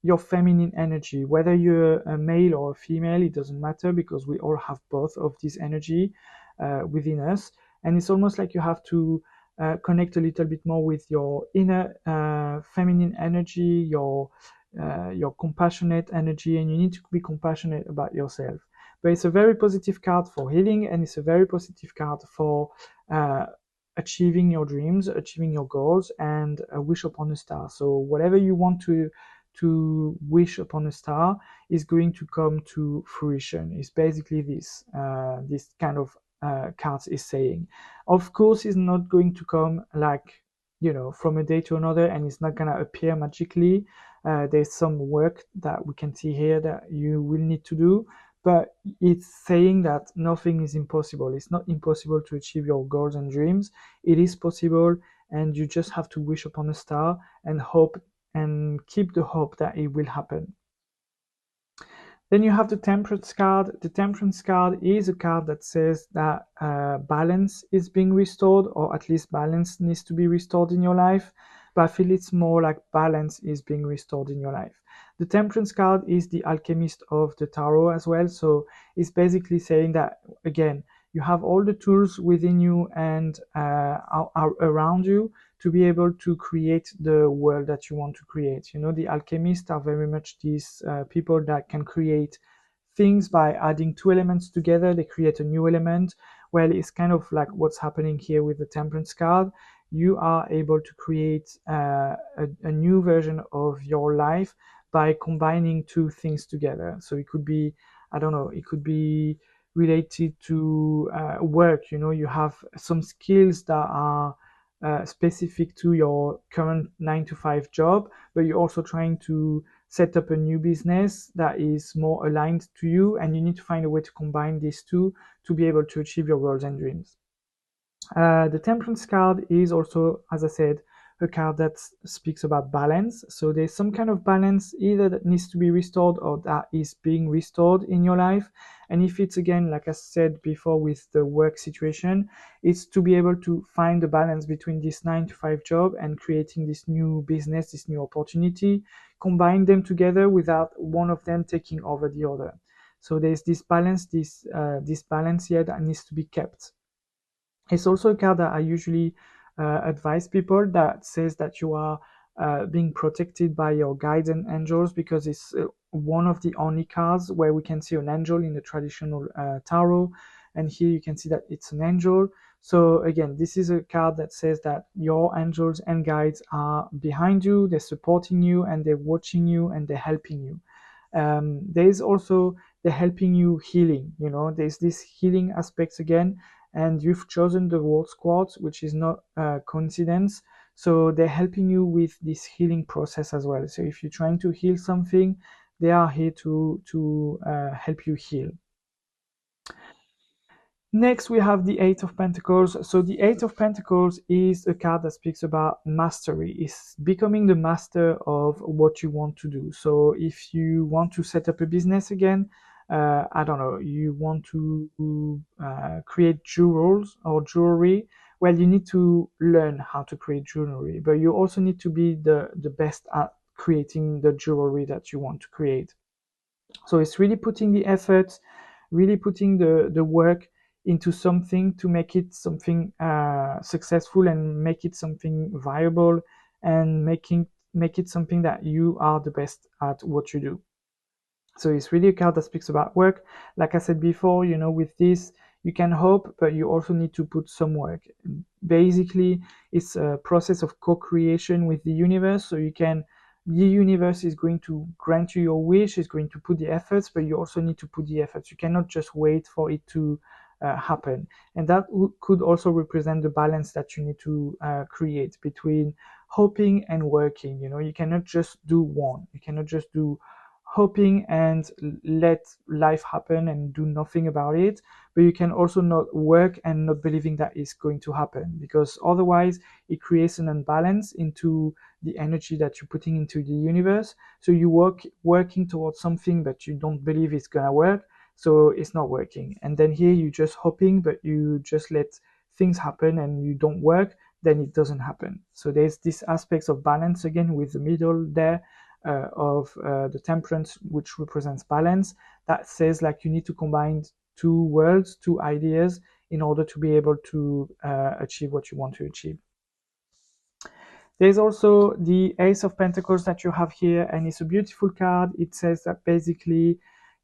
your feminine energy, whether you're a male or a female, it doesn't matter, because we all have both of this energy within us. And it's almost like you have to connect a little bit more with your inner feminine energy, your compassionate energy, and you need to be compassionate about yourself. But it's a very positive card for healing, and it's a very positive card for uh, achieving your dreams, achieving your goals, and a wish upon a star. So whatever you want to wish upon a star is going to come to fruition. It's basically this kind of cards is saying. Of course, it's not going to come, like, from a day to another, and it's not gonna appear magically. There's some work that we can see here that you will need to do, but it's saying that nothing is impossible. It's not impossible to achieve your goals and dreams. It is possible, and you just have to wish upon a star and hope, and keep the hope that it will happen. Then you have the Temperance card. The Temperance card is a card that says that balance is being restored, or at least balance needs to be restored in your life. But I feel it's more like balance is being restored in your life. The Temperance card is the alchemist of the tarot as well. So it's basically saying that, again, you have all the tools within you and are around you to be able to create the world that you want to create. The alchemists are very much these people that can create things by adding 2 elements together. They create a new element. Well, it's kind of like what's happening here with the Temperance card. You are able to create a new version of your life by combining 2 things together. So it could be, I don't know, it could be related to work. You have some skills that are specific to your current 9 to 5 job, but you're also trying to set up a new business that is more aligned to you, and you need to find a way to combine these 2 to be able to achieve your goals and dreams. The Temperance card is also, as I said, a card that speaks about balance. So there's some kind of balance either that needs to be restored or that is being restored in your life. And if it's, again, like I said before with the work situation, it's to be able to find the balance between this 9 to 5 job and creating this new business, this new opportunity, combine them together without one of them taking over the other. So there's this balance, this balance here that needs to be kept. It's also a card that I usually advise people, that says that you are being protected by your guides and angels, because it's one of the only cards where we can see an angel in the traditional tarot. And here you can see that it's an angel. So again, this is a card that says that your angels and guides are behind you, they're supporting you, and they're watching you, and they're helping you. There's also the helping you healing, there's this healing aspects again, and you've chosen the Quartz Quartz, which is not a coincidence. So they're helping you with this healing process as well. So if you're trying to heal something, they are here to help you heal. Next, we have the Eight of Pentacles. So the Eight of Pentacles is a card that speaks about mastery. It's becoming the master of what you want to do. So if you want to set up a business again, I don't know, you want to create jewels or jewelry, well, you need to learn how to create jewelry, but you also need to be the best at creating the jewelry that you want to create. So it's really putting the effort, really putting the work into something to make it something successful, and make it something viable, and make it something that you are the best at what you do. So it's really a card that speaks about work. Like I said before, with this, you can hope, but you also need to put some work. Basically, it's a process of co-creation with the universe. So the universe is going to grant you your wish, is going to put the efforts, but you also need to put the efforts. You cannot just wait for it to happen. And that could also represent the balance that you need to create between hoping and working. You cannot just do one. You cannot just do hoping and let life happen and do nothing about it, but you can also not work and not believing that it's going to happen, because otherwise it creates an imbalance into the energy that you're putting into the universe. So you working towards something but you don't believe it's gonna work, so it's not working. And then here you just hoping, but you just let things happen and you don't work, then it doesn't happen. So there's this aspects of balance again with the middle there, of the Temperance, which represents balance, that says like you need to combine two worlds, two ideas, in order to be able to achieve what you want to achieve. There's also the Ace of Pentacles that you have here, and it's a beautiful card. It says that basically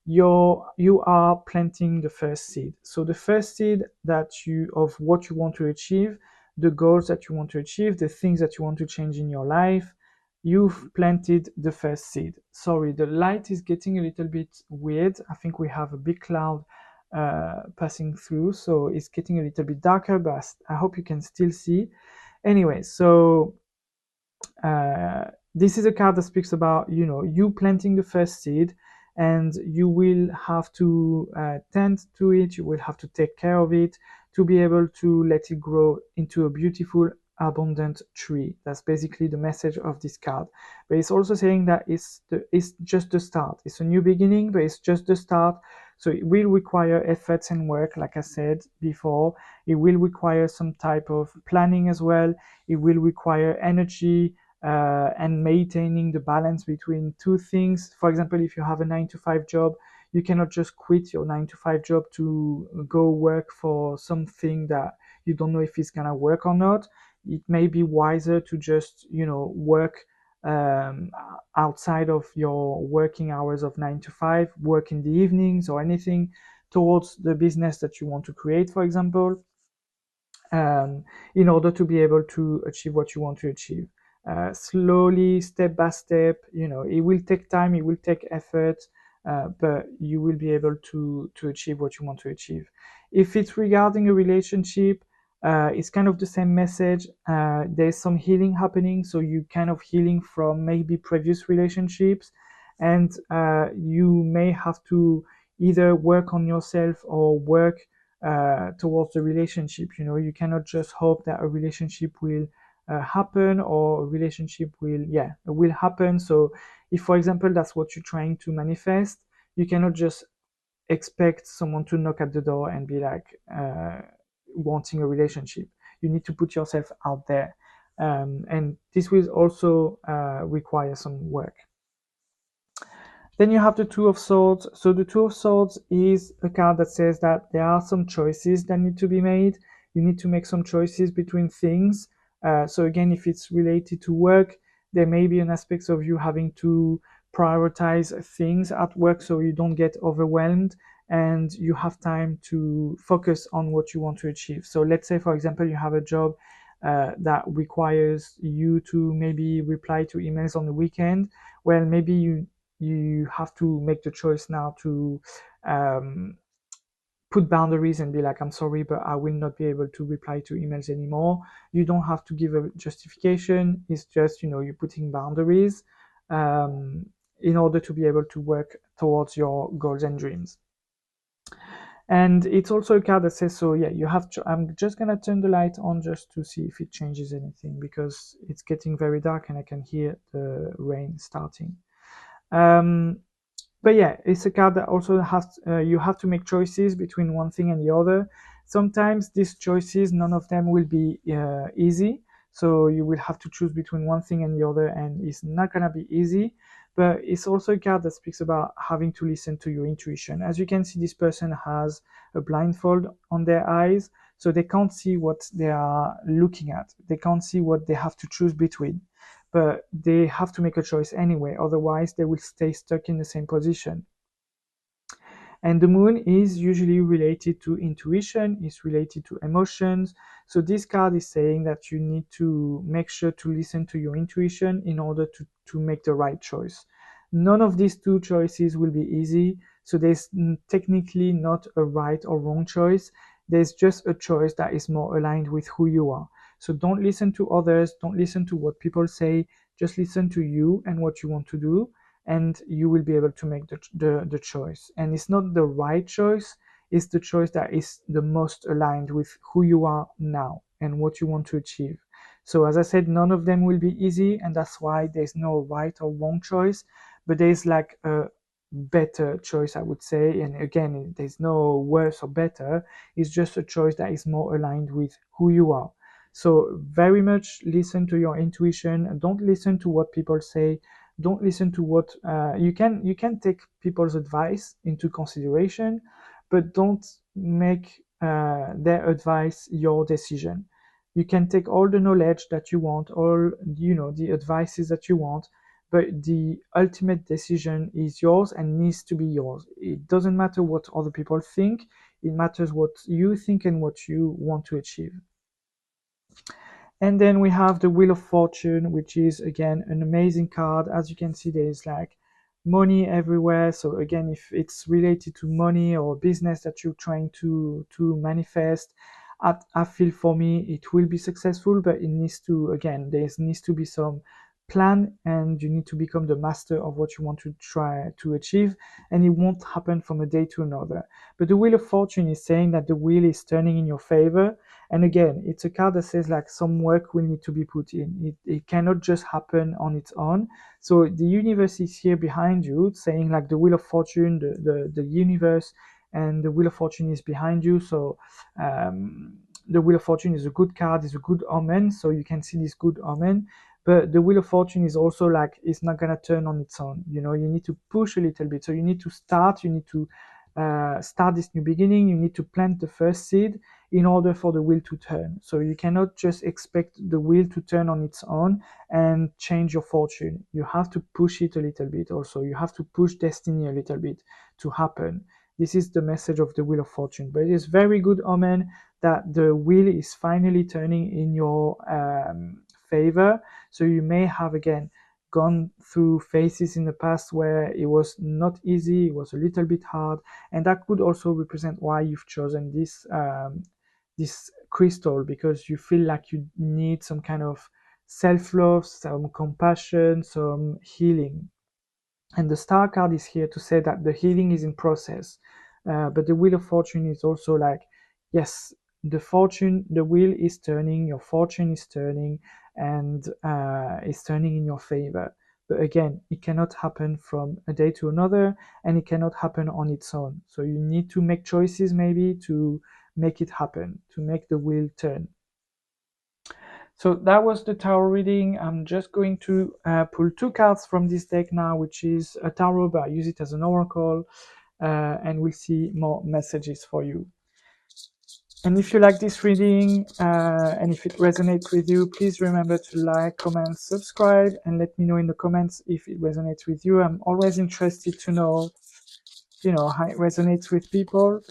you are planting the first seed. So the first seed that you of what you want to achieve, the goals that you want to achieve, the things that you want to change in your life, you've planted the first seed. Sorry, the light is getting a little bit weird. I think we have a big cloud passing through, so it's getting a little bit darker, but I hope you can still see. Anyway, so this is a card that speaks about you planting the first seed, and you will have to tend to it, you will have to take care of it to be able to let it grow into a beautiful abundant tree. That's basically the message of this card. But it's also saying that it's just the start. It's a new beginning, but it's just the start. So it will require efforts and work, like I said before. It will require some type of planning as well. It will require energy, and maintaining the balance between two things. For example, if you have a 9 to 5 job, you cannot just quit your 9 to 5 job to go work for something that you don't know if it's gonna work or not. It may be wiser to just work outside of your working hours of 9 to 5, work in the evenings or anything towards the business that you want to create, for example, in order to be able to achieve what you want to achieve. Slowly, step by step, it will take time, it will take effort, but you will be able to achieve what you want to achieve. If it's regarding a relationship, it's kind of the same message. There's some healing happening, so you kind of healing from maybe previous relationships, and you may have to either work on yourself or work towards the relationship. You know, you cannot just hope that a relationship will happen, or a relationship will happen. So if, for example, that's what you're trying to manifest, you cannot just expect someone to knock at the door and be like wanting a relationship. You need to put yourself out there, and this will also require some work. Then you have the Two of Swords. So the Two of Swords is a card that says that there are some choices that need to be made. You need to make some choices between things. So again, if it's related to work, there may be an aspect of you having to prioritize things at work so you don't get overwhelmed and you have time to focus on what you want to achieve. So let's say, for example, you have a job that requires you to maybe reply to emails on the weekend. Well, maybe you have to make the choice now to put boundaries and be like, I'm sorry, but I will not be able to reply to emails anymore. You don't have to give a justification. It's just, you know, you're putting boundaries in order to be able to work towards your goals and dreams. And it's also a card that says, so yeah, you have to, I'm just gonna turn the light on just to see if it changes anything, because it's getting very dark and I can hear the rain starting. But yeah, it's a card that also has you have to make choices between one thing and the other. Sometimes these choices, none of them will be easy, so you will have to choose between one thing and the other, and it's not gonna be easy. But it's also a card that speaks about having to listen to your intuition. As you can see, this person has a blindfold on their eyes, so they can't see what they are looking at. They can't see what they have to choose between, but they have to make a choice anyway, otherwise they will stay stuck in the same position. And the moon is usually related to intuition, is related to emotions. So this card is saying that you need to make sure to listen to your intuition in order to make the right choice. None of these two choices will be easy, so there's technically not a right or wrong choice. There's just a choice that is more aligned with who you are. So don't listen to others, don't listen to what people say, just listen to you and what you want to do, and you will be able to make the choice. And it's not the right choice, it's the choice that is the most aligned with who you are now and what you want to achieve. So as I said, none of them will be easy, and that's why there's no right or wrong choice, but there's like a better choice, I would say. And again, there's no worse or better, it's just a choice that is more aligned with who you are. So very much listen to your intuition, don't listen to what people say, don't listen to what you can take people's advice into consideration, but don't make their advice your decision. You can take all the knowledge that you want, all, you know, the advices that you want, but the ultimate decision is yours and needs to be yours. It doesn't matter what other people think, it matters what you think and what you want to achieve. And then we have the Wheel of Fortune, which is again an amazing card. As you can see, there is like money everywhere. So again, if it's related to money or business that you're trying to manifest, I feel for me it will be successful, but it needs to, again, there needs to be some plan, and you need to become the master of what you want to try to achieve, and it won't happen from a day to another. But the Wheel of Fortune is saying that the wheel is turning in your favor. And again, it's a card that says like some work will need to be put in. It cannot just happen on its own. So the universe is here behind you, saying like the Wheel of Fortune, the universe and the Wheel of Fortune is behind you. So the Wheel of Fortune is a good card, is a good omen. So you can see this good omen. But the Wheel of Fortune is also like, it's not gonna turn on its own. You know, you need to push a little bit. So you need to start, you need to start this new beginning, you need to plant the first seed in order for the wheel to turn. So you cannot just expect the wheel to turn on its own and change your fortune. You have to push it a little bit also. You have to push destiny a little bit to happen. This is the message of the Wheel of Fortune. But it is very good omen that the wheel is finally turning in your favor. So you may have again gone through phases in the past where it was not easy, it was a little bit hard, and that could also represent why you've chosen this crystal, because you feel like you need some kind of self-love, some compassion, some healing. And the Star card is here to say that the healing is in process. But the Wheel of Fortune is also like, yes, the wheel is turning, your fortune is turning, and is turning in your favor. But again, it cannot happen from a day to another, and it cannot happen on its own. So you need to make choices maybe to make it happen, to make the wheel turn. So that was the tarot reading. I'm just going to pull 2 cards from this deck now, which is a tarot, but I use it as an oracle, and we'll see more messages for you. And if you like this reading, and if it resonates with you, please remember to like, comment, subscribe, and let me know in the comments if it resonates with you. I'm always interested to know, how it resonates with people.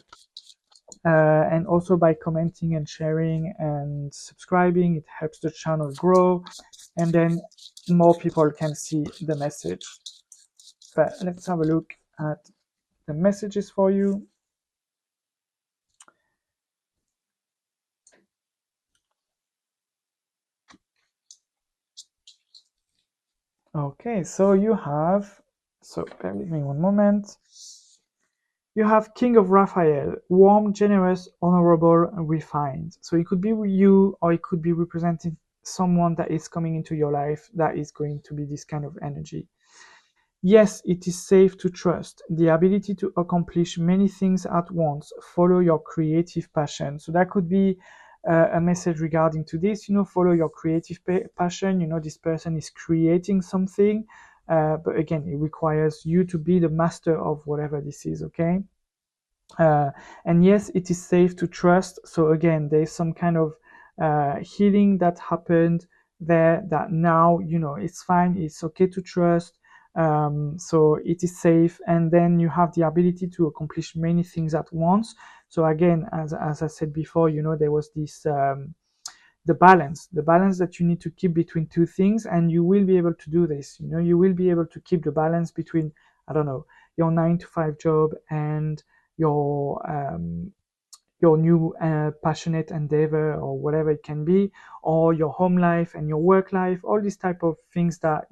And also by commenting and sharing and subscribing, it helps the channel grow, and then more people can see the message. But let's have a look at the messages for you. Okay, so bear with me one moment. You have King of Raphael, warm, generous, honorable, refined. So it could be you, or it could be representing someone that is coming into your life that is going to be this kind of energy. Yes, it is safe to trust. The ability to accomplish many things at once. Follow your creative passion. So that could be a message regarding to this. Follow your creative passion. This person is creating something, but again, it requires you to be the master of whatever this is. Okay. And yes, it is safe to trust. So again, there's some kind of healing that happened there, that now it's fine, it's okay to trust. So it is safe, and then you have the ability to accomplish many things at once. So again, as I said before, there was this the balance that you need to keep between two things, and you will be able to do this. You will be able to keep the balance between, I don't know, your 9 to 5 job and your new passionate endeavor, or whatever it can be, or your home life and your work life, all these type of things that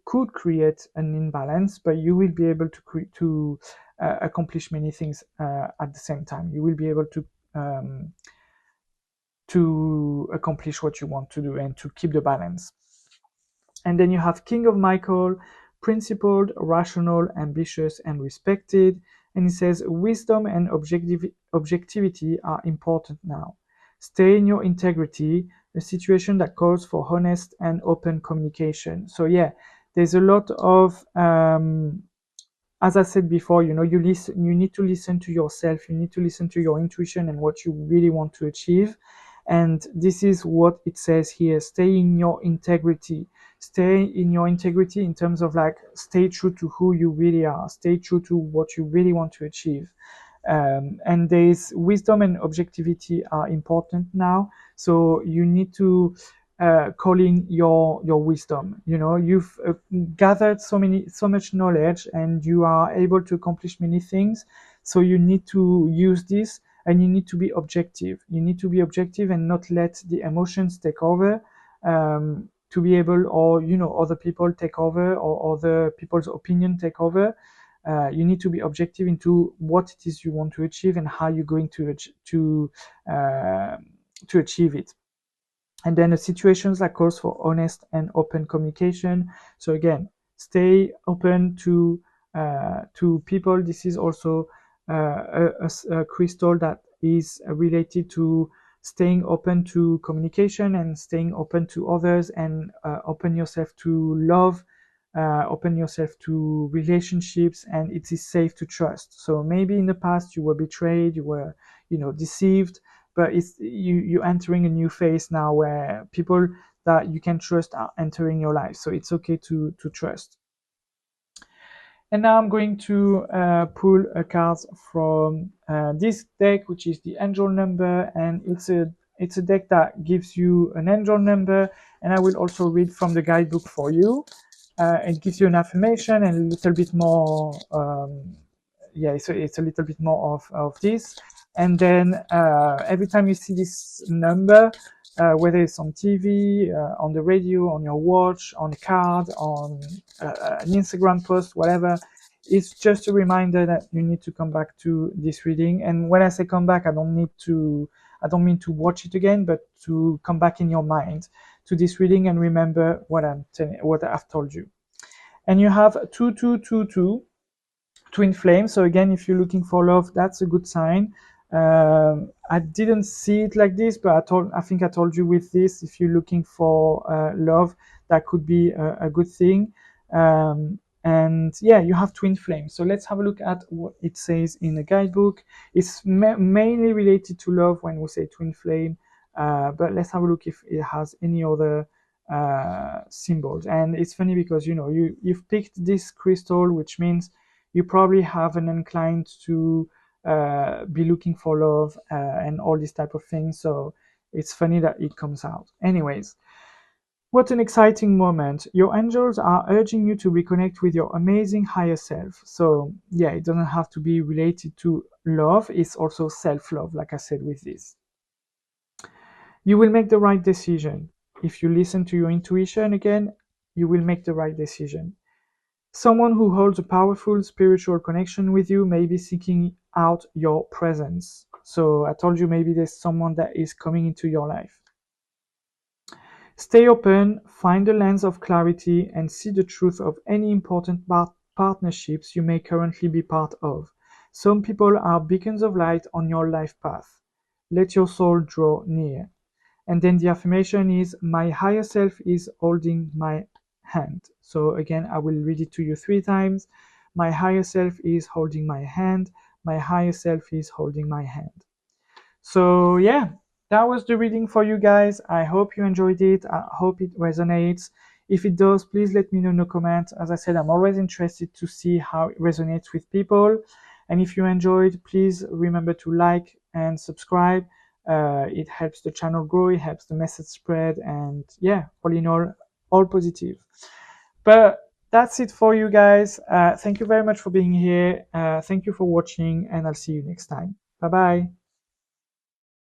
could create an imbalance, but you will be able to accomplish many things at the same time. You will be able to accomplish what you want to do and to keep the balance. And then you have King of Michael, principled, rational, ambitious, and respected. And he says, wisdom and objectivity are important now. Stay in your integrity, a situation that calls for honest and open communication. So yeah, there's a lot of as I said before, you need to listen to yourself, you need to listen to your intuition and what you really want to achieve. And this is what it says here: stay in your integrity. Stay in your integrity in terms of like, stay true to who you really are, stay true to what you really want to achieve. And there's wisdom and objectivity are important now. So you need to call in your wisdom. You've gathered so much knowledge, and you are able to accomplish many things. So you need to use this, and you need to be objective. You need to be objective and not let the emotions take over. To be able, or other people take over, or other people's opinion take over. You need to be objective into what it is you want to achieve and how you're going to achieve it. And then the situations that calls for honest and open communication. So again, stay open to people. This is also a crystal that is related to staying open to communication and staying open to others, and open yourself to love, open yourself to relationships, and it is safe to trust. So maybe in the past you were betrayed, you were deceived, but you're entering a new phase now where people that you can trust are entering your life. So it's okay to trust. And now I'm going to pull a card from this deck, which is the angel number, and it's a deck that gives you an angel number, and I will also read from the guidebook for you. It gives you an affirmation and a little bit more. It's a little bit more of this, and then every time you see this number, whether it's on TV, on the radio, on your watch, on a card, on an Instagram post, whatever, it's just a reminder that you need to come back to this reading. And when I say come back, I don't mean to watch it again, but to come back in your mind to this reading and remember what I've told you. And you have 2222 twin flame. So again, if you're looking for love, that's a good sign. I didn't see it like this, but I think I told you with this, if you're looking for love, that could be a good thing. And yeah, you have twin flame. So let's have a look at what it says in the guidebook. It's mainly related to love when we say twin flame, but let's have a look if it has any other symbols. And it's funny because you've picked this crystal, which means you probably have an inclined to be looking for love and all these type of things. So it's funny that it comes out. Anyways, what an exciting moment. Your angels are urging you to reconnect with your amazing higher self. So yeah, it doesn't have to be related to love. It's also self-love, like I said with this. You will make the right decision. If you listen to your intuition again, you will make the right decision. Someone who holds a powerful spiritual connection with you may be seeking out your presence. So I told you maybe there's someone that is coming into your life. Stay open, find a lens of clarity, and see the truth of any important partnerships you may currently be part of. Some people are beacons of light on your life path. Let your soul draw near. And then the affirmation is, my higher self is holding my hand. So again, I will read it to you 3 times. My higher self is holding my hand. My higher self is holding my hand. So yeah, that was the reading for you guys. I hope you enjoyed it. I hope it resonates. If it does, please let me know in the comments. As I said, I'm always interested to see how it resonates with people. And if you enjoyed, please remember to like and subscribe. It helps the channel grow, it helps the message spread, and yeah, all in all positive. But that's it for you guys. Thank you very much for being here. Thank you for watching, and I'll see you next time. Bye bye.